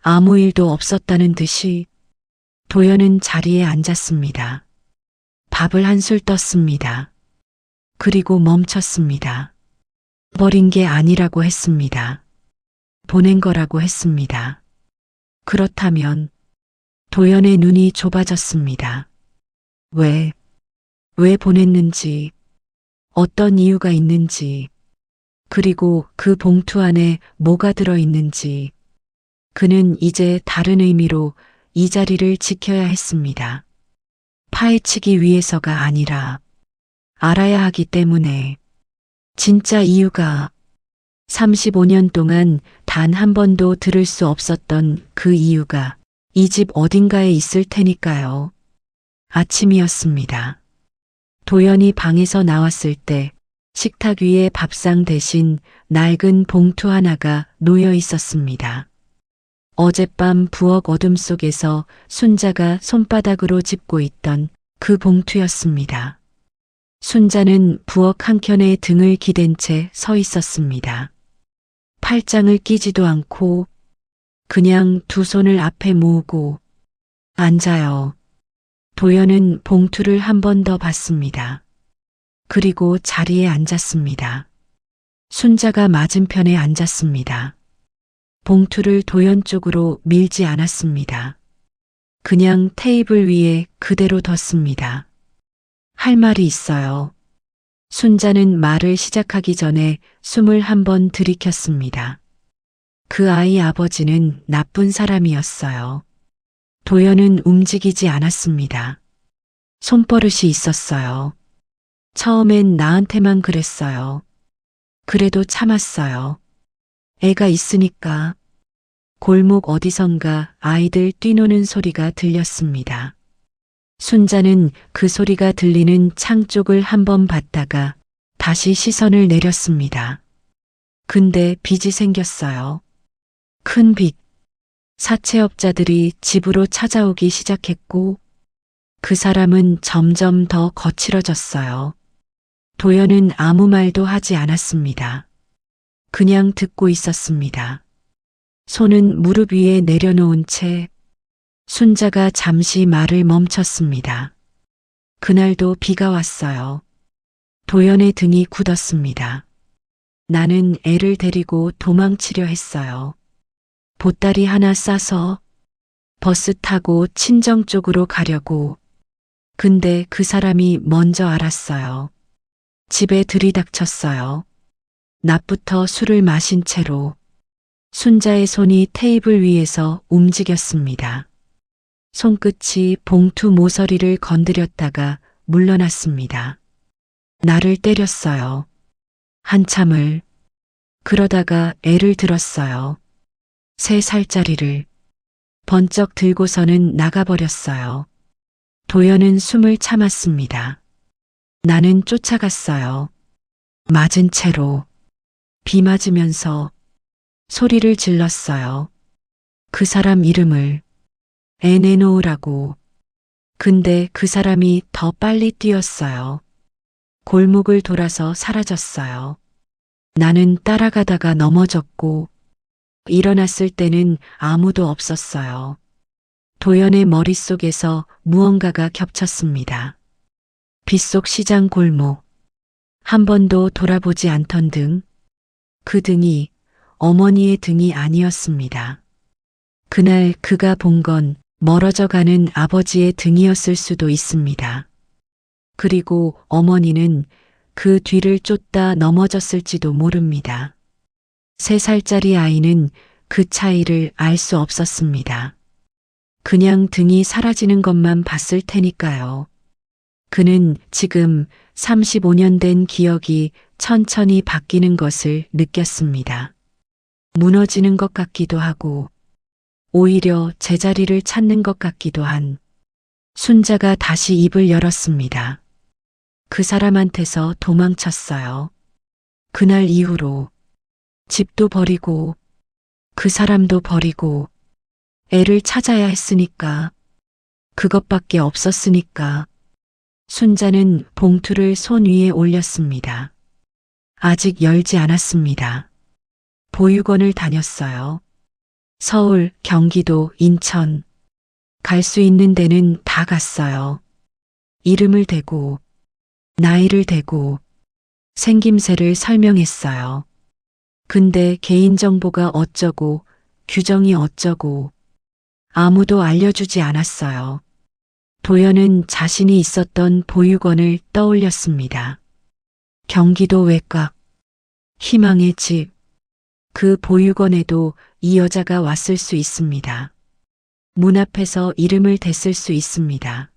아무 일도 없었다는 듯이 도연은 자리에 앉았습니다. 밥을 한술 떴습니다. 그리고 멈췄습니다. 버린 게 아니라고 했습니다. 보낸 거라고 했습니다. 그렇다면 도연의 눈이 좁아졌습니다. 왜 보냈는지, 어떤 이유가 있는지, 그리고 그 봉투 안에 뭐가 들어있는지, 그는 이제 다른 의미로 이 자리를 지켜야 했습니다. 파헤치기 위해서가 아니라 알아야 하기 때문에. 진짜 이유가 35년 동안 단 한 번도 들을 수 없었던 그 이유가 이 집 어딘가에 있을 테니까요. 아침이었습니다. 도연이 방에서 나왔을 때 식탁 위에 밥상 대신 낡은 봉투 하나가 놓여 있었습니다. 어젯밤 부엌 어둠 속에서 순자가 손바닥으로 짚고 있던 그 봉투였습니다. 순자는 부엌 한켠에 등을 기댄 채 서 있었습니다. 팔짱을 끼지도 않고 그냥 두 손을 앞에 모으고 앉아요. 도연은 봉투를 한 번 더 봤습니다. 그리고 자리에 앉았습니다. 순자가 맞은편에 앉았습니다. 봉투를 도연 쪽으로 밀지 않았습니다. 그냥 테이블 위에 그대로 뒀습니다. 할 말이 있어요. 순자는 말을 시작하기 전에 숨을 한 번 들이켰습니다. 그 아이 아버지는 나쁜 사람이었어요. 도연은 움직이지 않았습니다. 손버릇이 있었어요. 처음엔 나한테만 그랬어요. 그래도 참았어요. 애가 있으니까. 골목 어디선가 아이들 뛰노는 소리가 들렸습니다. 순자는 그 소리가 들리는 창 쪽을 한번 봤다가 다시 시선을 내렸습니다. 근데 빚이 생겼어요. 큰 빚. 사채업자들이 집으로 찾아오기 시작했고 그 사람은 점점 더 거칠어졌어요. 도연은 아무 말도 하지 않았습니다. 그냥 듣고 있었습니다. 손은 무릎 위에 내려놓은 채 순자가 잠시 말을 멈췄습니다. 그날도 비가 왔어요. 도연의 등이 굳었습니다. 나는 애를 데리고 도망치려 했어요. 보따리 하나 싸서 버스 타고 친정 쪽으로 가려고. 근데 그 사람이 먼저 알았어요. 집에 들이닥쳤어요. 낮부터 술을 마신 채로. 순자의 손이 테이블 위에서 움직였습니다. 손끝이 봉투 모서리를 건드렸다가 물러났습니다. 나를 때렸어요. 한참을. 그러다가 애를 들었어요. 3살짜리를. 번쩍 들고서는 나가버렸어요. 도연은 숨을 참았습니다. 나는 쫓아갔어요. 맞은 채로. 비 맞으면서 소리를 질렀어요. 그 사람 이름을 내놓으라고. 근데 그 사람이 더 빨리 뛰었어요. 골목을 돌아서 사라졌어요. 나는 따라가다가 넘어졌고 일어났을 때는 아무도 없었어요. 도연의 머릿속에서 무언가가 겹쳤습니다. 빗속 시장 골목. 한 번도 돌아보지 않던 등. 그 등이 어머니의 등이 아니었습니다. 그날 그가 본 건 멀어져 가는 아버지의 등이었을 수도 있습니다. 그리고 어머니는 그 뒤를 쫓다 넘어졌을지도 모릅니다. 3살짜리 아이는 그 차이를 알 수 없었습니다. 그냥 등이 사라지는 것만 봤을 테니까요. 그는 지금 35년 된 기억이 천천히 바뀌는 것을 느꼈습니다. 무너지는 것 같기도 하고 오히려 제자리를 찾는 것 같기도 한. 순자가 다시 입을 열었습니다. 그 사람한테서 도망쳤어요. 그날 이후로 집도 버리고 그 사람도 버리고 애를 찾아야 했으니까. 그것밖에 없었으니까. 순자는 봉투를 손 위에 올렸습니다. 아직 열지 않았습니다. 보육원을 다녔어요. 서울, 경기도, 인천. 갈 수 있는 데는 다 갔어요. 이름을 대고, 나이를 대고, 생김새를 설명했어요. 근데 개인정보가 어쩌고, 규정이 어쩌고, 아무도 알려주지 않았어요. 도연은 자신이 있었던 보육원을 떠올렸습니다. 경기도 외곽, 희망의 집. 그 보육원에도 이 여자가 왔을 수 있습니다. 문 앞에서 이름을 댔을 수 있습니다.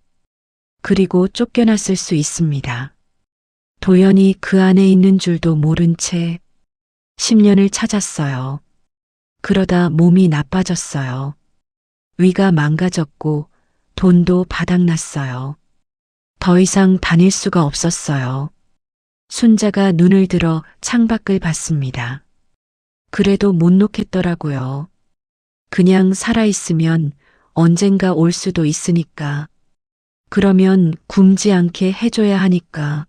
그리고 쫓겨났을 수 있습니다. 도연이 그 안에 있는 줄도 모른 채 10년을 찾았어요. 그러다 몸이 나빠졌어요. 위가 망가졌고 돈도 바닥났어요. 더 이상 다닐 수가 없었어요. 순자가 눈을 들어 창밖을 봤습니다. 그래도 못 놓겠더라고요. 그냥 살아있으면 언젠가 올 수도 있으니까. 그러면 굶지 않게 해줘야 하니까.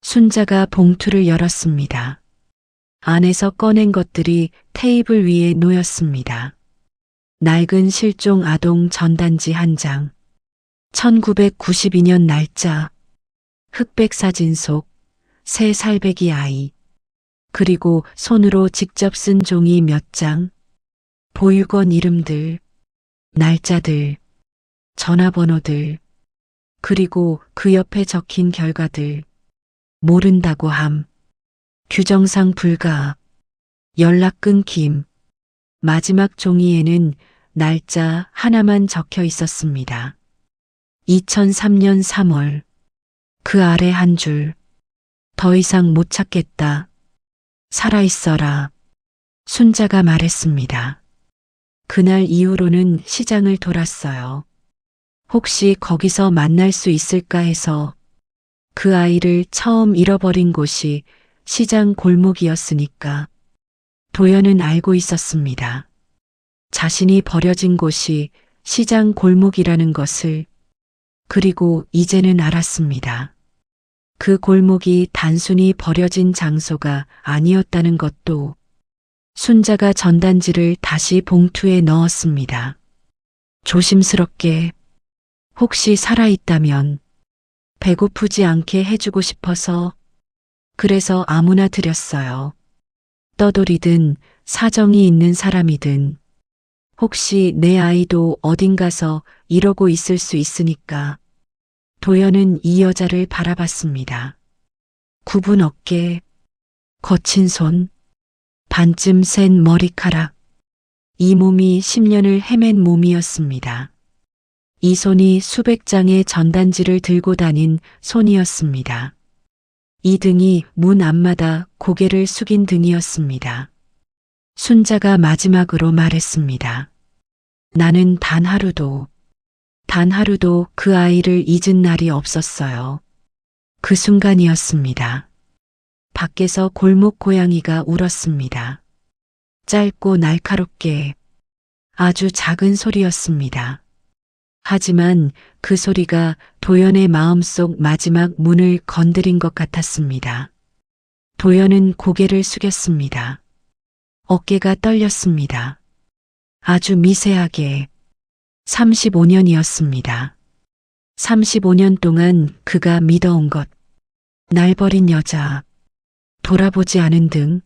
순자가 봉투를 열었습니다. 안에서 꺼낸 것들이 테이블 위에 놓였습니다. 낡은 실종 아동 전단지 한 장, 1992년 날짜, 흑백 사진 속 3살배기 아이, 그리고 손으로 직접 쓴 종이 몇 장, 보육원 이름들, 날짜들, 전화번호들, 그리고 그 옆에 적힌 결과들, 모른다고 함, 규정상 불가, 연락 끊김. 마지막 종이에는 날짜 하나만 적혀 있었습니다. 2003년 3월. 그 아래 한 줄. 더 이상 못 찾겠다. 살아있어라. 순자가 말했습니다. 그날 이후로는 시장을 돌았어요. 혹시 거기서 만날 수 있을까 해서. 그 아이를 처음 잃어버린 곳이 시장 골목이었으니까. 도연은 알고 있었습니다. 자신이 버려진 곳이 시장 골목이라는 것을. 그리고 이제는 알았습니다. 그 골목이 단순히 버려진 장소가 아니었다는 것도. 순자가 전단지를 다시 봉투에 넣었습니다. 조심스럽게. 혹시 살아있다면 배고프지 않게 해주고 싶어서. 그래서 아무나 드렸어요. 떠돌이든 사정이 있는 사람이든. 혹시 내 아이도 어딘가서 이러고 있을 수 있으니까. 도연은 이 여자를 바라봤습니다. 굽은 어깨, 거친 손, 반쯤 센 머리카락. 이 몸이 10년을 헤맨 몸이었습니다. 이 손이 수백 장의 전단지를 들고 다닌 손이었습니다. 이 등이 문 앞마다 고개를 숙인 등이었습니다. 순자가 마지막으로 말했습니다. 나는 단 하루도 단 하루도 그 아이를 잊은 날이 없었어요. 그 순간이었습니다. 밖에서 골목 고양이가 울었습니다. 짧고 날카롭게 아주 작은 소리였습니다. 하지만 그 소리가 도연의 마음속 마지막 문을 건드린 것 같았습니다. 도연은 고개를 숙였습니다. 어깨가 떨렸습니다. 아주 미세하게 35년이었습니다. 35년 동안 그가 믿어온 것, 날 버린 여자, 돌아보지 않은 등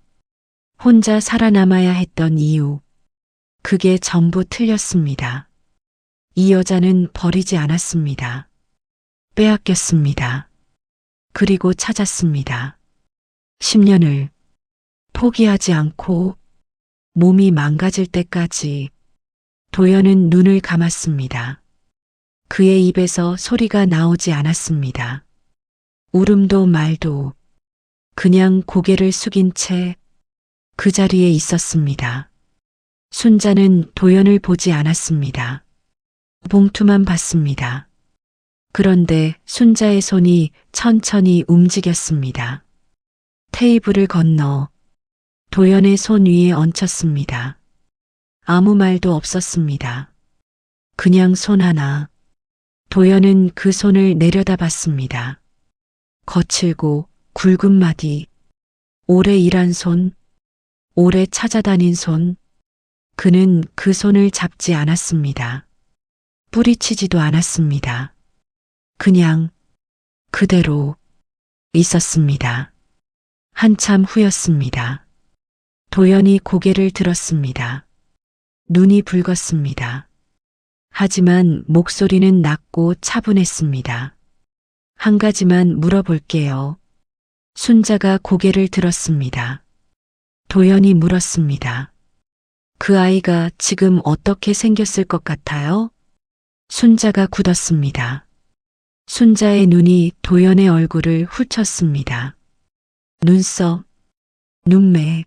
혼자 살아남아야 했던 이유, 그게 전부 틀렸습니다. 이 여자는 버리지 않았습니다. 빼앗겼습니다. 그리고 찾았습니다. 10년을 포기하지 않고 몸이 망가질 때까지 도연은 눈을 감았습니다. 그의 입에서 소리가 나오지 않았습니다. 울음도 말도 그냥 고개를 숙인 채 그 자리에 있었습니다. 순자는 도연을 보지 않았습니다. 봉투만 봤습니다. 그런데 순자의 손이 천천히 움직였습니다. 테이블을 건너 도연의 손 위에 얹혔습니다. 아무 말도 없었습니다. 그냥 손 하나. 도연은 그 손을 내려다봤습니다. 거칠고 굵은 마디, 오래 일한 손, 오래 찾아다닌 손. 그는 그 손을 잡지 않았습니다. 뿌리치지도 않았습니다. 그냥 그대로 있었습니다. 한참 후였습니다. 도연이 고개를 들었습니다. 눈이 붉었습니다. 하지만 목소리는 낮고 차분했습니다. 한 가지만 물어볼게요. 순자가 고개를 들었습니다. 도연이 물었습니다. 그 아이가 지금 어떻게 생겼을 것 같아요? 순자가 굳었습니다. 순자의 눈이 도연의 얼굴을 훑쳤습니다. 눈썹, 눈매,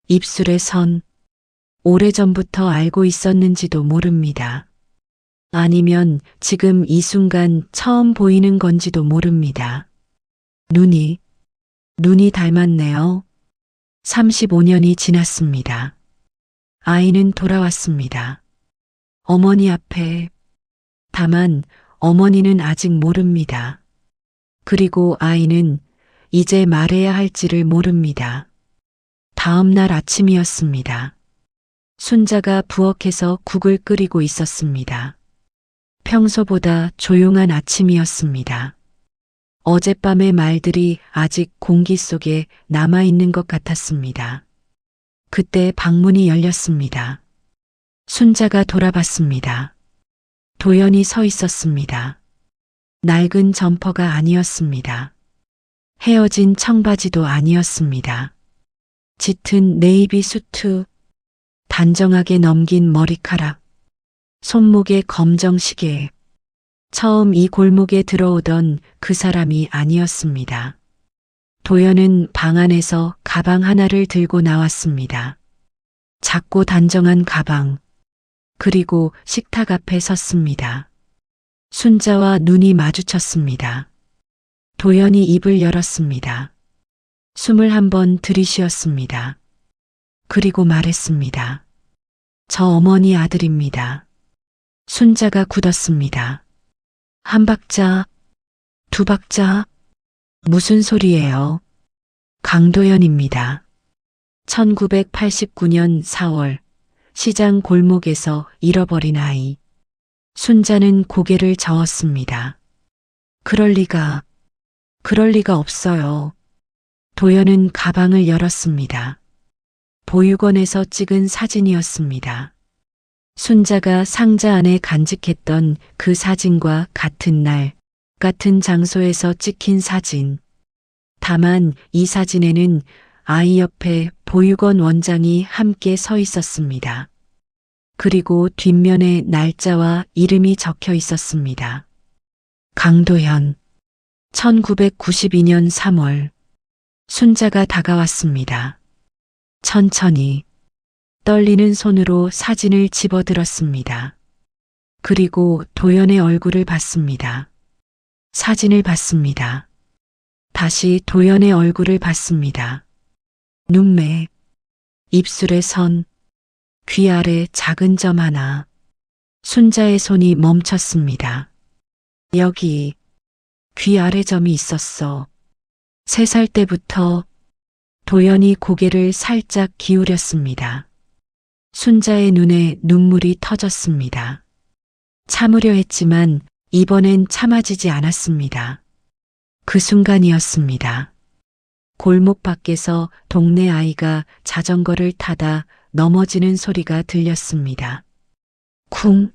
입술의 선, 오래전부터 알고 있었는지도 모릅니다. 아니면 지금 이 순간 처음 보이는 건지도 모릅니다. 눈이 닮았네요. 35년이 지났습니다. 아이는 돌아왔습니다. 어머니 앞에. 다만 어머니는 아직 모릅니다. 그리고 아이는 이제 말해야 할지를 모릅니다. 다음 날 아침이었습니다. 순자가 부엌에서 국을 끓이고 있었습니다. 평소보다 조용한 아침이었습니다. 어젯밤의 말들이 아직 공기 속에 남아있는 것 같았습니다. 그때 방문이 열렸습니다. 순자가 돌아봤습니다. 도연이 서 있었습니다. 낡은 점퍼가 아니었습니다. 헤어진 청바지도 아니었습니다. 짙은 네이비 수트, 단정하게 넘긴 머리카락, 손목에 검정 시계. 처음 이 골목에 들어오던 그 사람이 아니었습니다. 도연은 방 안에서 가방 하나를 들고 나왔습니다. 작고 단정한 가방. 그리고 식탁 앞에 섰습니다. 순자와 눈이 마주쳤습니다. 도연이 입을 열었습니다. 숨을 한번 들이쉬었습니다. 그리고 말했습니다. 저 어머니 아들입니다. 순자가 굳었습니다. 한 박자, 두 박자, 무슨 소리예요? 강도연입니다. 1989년 4월 시장 골목에서 잃어버린 아이. 순자는 고개를 저었습니다. 그럴 리가 없어요. 도연은 가방을 열었습니다. 보육원에서 찍은 사진이었습니다. 순자가 상자 안에 간직했던 그 사진과 같은 날, 같은 장소에서 찍힌 사진. 다만 이 사진에는 아이 옆에 보육원 원장이 함께 서 있었습니다. 그리고 뒷면에 날짜와 이름이 적혀 있었습니다. 강도현. 1992년 3월. 순자가 다가왔습니다. 천천히 떨리는 손으로 사진을 집어들었습니다. 그리고 도연의 얼굴을 봤습니다. 사진을 봤습니다. 다시 도연의 얼굴을 봤습니다. 눈매, 입술의 선, 귀 아래 작은 점 하나. 순자의 손이 멈췄습니다. 여기 귀 아래 점이 있었어. 3살 때부터. 도연이 고개를 살짝 기울였습니다. 순자의 눈에 눈물이 터졌습니다. 참으려 했지만 이번엔 참아지지 않았습니다. 그 순간이었습니다. 골목 밖에서 동네 아이가 자전거를 타다 넘어지는 소리가 들렸습니다. 쿵!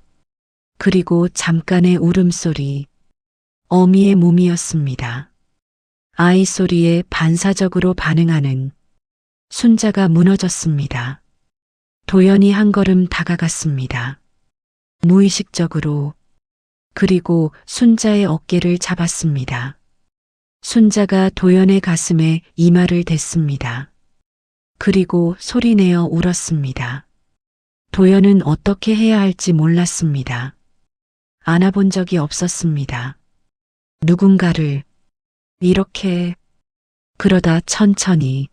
그리고 잠깐의 울음소리. 어미의 몸이었습니다. 아이 소리에 반사적으로 반응하는 순자가 무너졌습니다. 도연이 한 걸음 다가갔습니다. 무의식적으로. 그리고 순자의 어깨를 잡았습니다. 순자가 도연의 가슴에 이마를 댔습니다. 그리고 소리내어 울었습니다. 도연은 어떻게 해야 할지 몰랐습니다. 안아본 적이 없었습니다. 누군가를 이렇게. 그러다 천천히,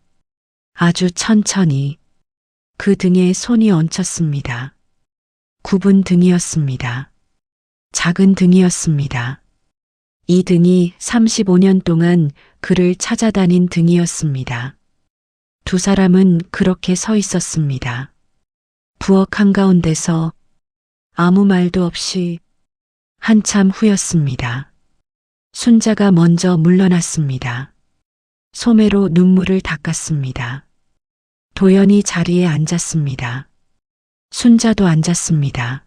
아주 천천히 그 등에 손이 얹혔습니다. 굽은 등이었습니다. 작은 등이었습니다. 이 등이 35년 동안 그를 찾아다닌 등이었습니다. 두 사람은 그렇게 서 있었습니다. 부엌 한가운데서 아무 말도 없이. 한참 후였습니다. 순자가 먼저 물러났습니다. 소매로 눈물을 닦았습니다. 도연이 자리에 앉았습니다. 순자도 앉았습니다.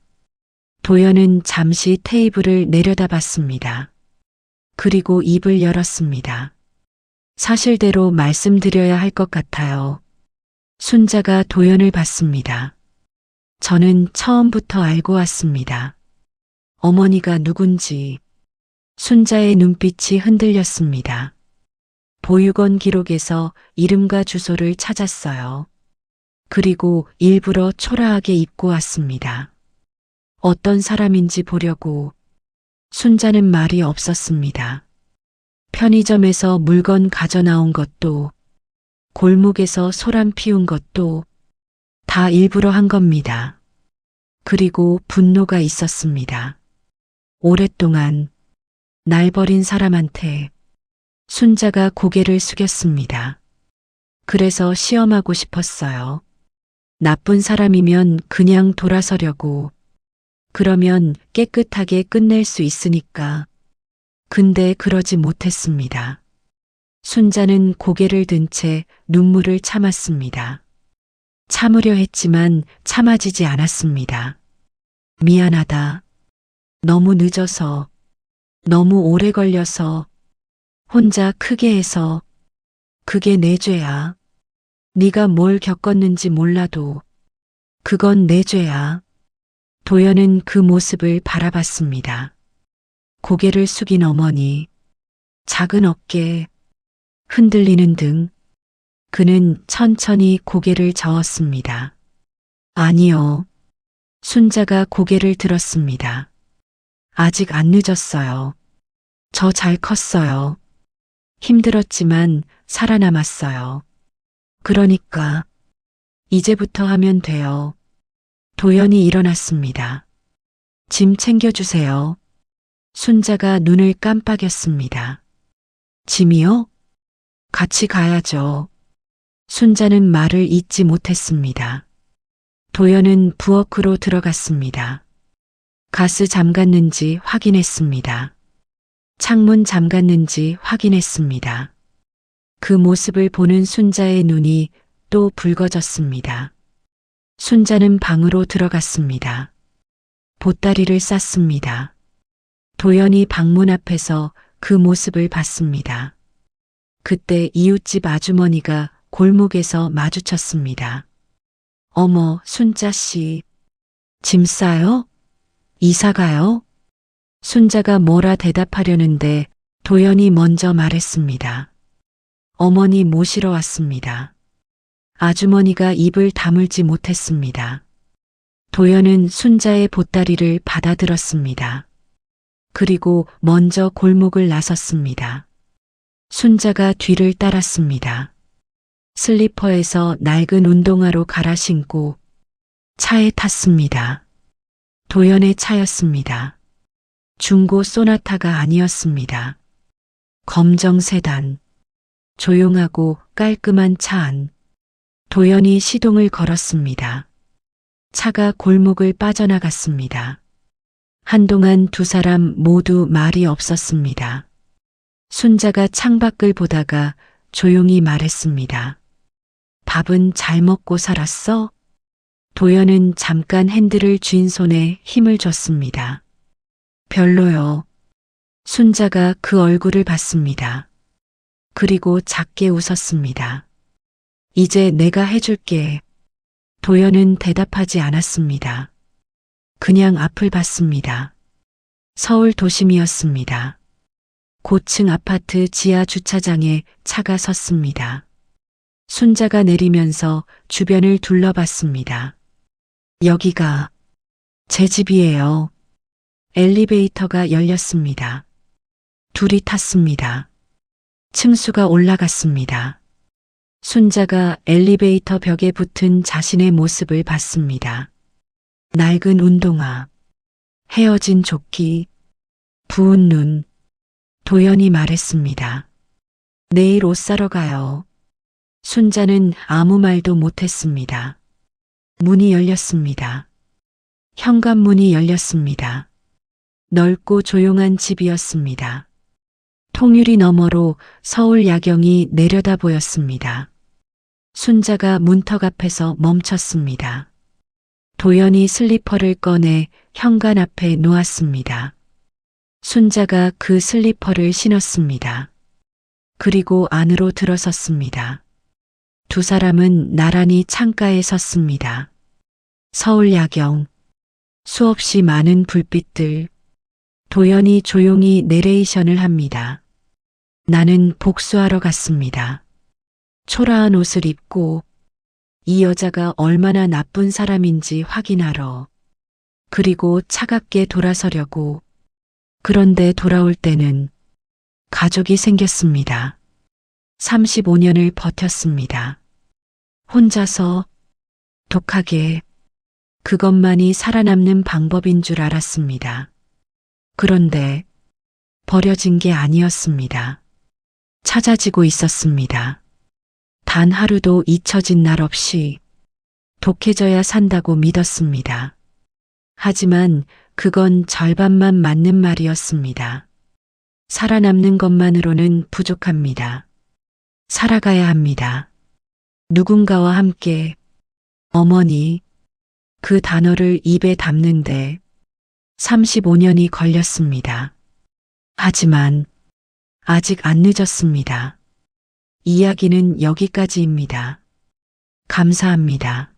도연은 잠시 테이블을 내려다봤습니다. 그리고 입을 열었습니다. 사실대로 말씀드려야 할 것 같아요. 순자가 도연을 봤습니다. 저는 처음부터 알고 왔습니다. 어머니가 누군지. 순자의 눈빛이 흔들렸습니다. 보육원 기록에서 이름과 주소를 찾았어요. 그리고 일부러 초라하게 입고 왔습니다. 어떤 사람인지 보려고. 순자는 말이 없었습니다. 편의점에서 물건 가져나온 것도, 골목에서 소란 피운 것도 다 일부러 한 겁니다. 그리고 분노가 있었습니다. 오랫동안 날 버린 사람한테. 순자가 고개를 숙였습니다. 그래서 시험하고 싶었어요. 나쁜 사람이면 그냥 돌아서려고. 그러면 깨끗하게 끝낼 수 있으니까. 근데 그러지 못했습니다. 순자는 고개를 든 채 눈물을 참았습니다. 참으려 했지만 참아지지 않았습니다. 미안하다. 너무 늦어서. 너무 오래 걸려서. 혼자 크게 해서. 그게 내 죄야. 네가 뭘 겪었는지 몰라도 그건 내 죄야. 도연은 그 모습을 바라봤습니다. 고개를 숙인 어머니, 작은 어깨, 흔들리는 등. 그는 천천히 고개를 저었습니다. 아니요. 순자가 고개를 들었습니다. 아직 안 늦었어요. 저 잘 컸어요. 힘들었지만 살아남았어요. 그러니까 이제부터 하면 돼요. 도연이 일어났습니다. 짐 챙겨주세요. 순자가 눈을 깜빡였습니다. 짐이요? 같이 가야죠. 순자는 말을 잇지 못했습니다. 도연은 부엌으로 들어갔습니다. 가스 잠갔는지 확인했습니다. 창문 잠갔는지 확인했습니다. 그 모습을 보는 순자의 눈이 또 붉어졌습니다. 순자는 방으로 들어갔습니다. 보따리를 쌌습니다. 도연이 방문 앞에서 그 모습을 봤습니다. 그때 이웃집 아주머니가 골목에서 마주쳤습니다. 어머, 순자 씨. 짐 싸요? 이사 가요? 순자가 뭐라 대답하려는데 도연이 먼저 말했습니다. 어머니 모시러 왔습니다. 아주머니가 입을 다물지 못했습니다. 도연은 순자의 보따리를 받아들었습니다. 그리고 먼저 골목을 나섰습니다. 순자가 뒤를 따랐습니다. 슬리퍼에서 낡은 운동화로 갈아 신고 차에 탔습니다. 도연의 차였습니다. 중고 소나타가 아니었습니다. 검정 세단. 조용하고 깔끔한 차 안. 도연이 시동을 걸었습니다. 차가 골목을 빠져나갔습니다. 한동안 두 사람 모두 말이 없었습니다. 순자가 창밖을 보다가 조용히 말했습니다. 밥은 잘 먹고 살았어? 도연은 잠깐 핸들을 쥔 손에 힘을 줬습니다. 별로요. 순자가 그 얼굴을 봤습니다. 그리고 작게 웃었습니다. 이제 내가 해줄게. 도연은 대답하지 않았습니다. 그냥 앞을 봤습니다. 서울 도심이었습니다. 고층 아파트 지하 주차장에 차가 섰습니다. 순자가 내리면서 주변을 둘러봤습니다. 여기가 제 집이에요. 엘리베이터가 열렸습니다. 둘이 탔습니다. 층수가 올라갔습니다. 순자가 엘리베이터 벽에 붙은 자신의 모습을 봤습니다. 낡은 운동화, 헤어진 조끼, 부은 눈. 도연이 말했습니다. 내일 옷 사러 가요. 순자는 아무 말도 못했습니다. 문이 열렸습니다. 현관문이 열렸습니다. 넓고 조용한 집이었습니다. 통유리 너머로 서울 야경이 내려다 보였습니다. 순자가 문턱 앞에서 멈췄습니다. 도연이 슬리퍼를 꺼내 현관 앞에 놓았습니다. 순자가 그 슬리퍼를 신었습니다. 그리고 안으로 들어섰습니다. 두 사람은 나란히 창가에 섰습니다. 서울 야경, 수없이 많은 불빛들. 도연이 조용히 내레이션을 합니다. 나는 복수하러 갔습니다. 초라한 옷을 입고 이 여자가 얼마나 나쁜 사람인지 확인하러. 그리고 차갑게 돌아서려고. 그런데 돌아올 때는 가족이 생겼습니다. 35년을 버텼습니다. 혼자서 독하게. 그것만이 살아남는 방법인 줄 알았습니다. 그런데 버려진 게 아니었습니다. 찾아지고 있었습니다. 단 하루도 잊혀진 날 없이 독해져야 산다고 믿었습니다. 하지만 그건 절반만 맞는 말이었습니다. 살아남는 것만으로는 부족합니다. 살아가야 합니다. 누군가와 함께. 어머니. 그 단어를 입에 담는데 35년이 걸렸습니다. 하지만 아직 안 늦었습니다. 이야기는 여기까지입니다. 감사합니다.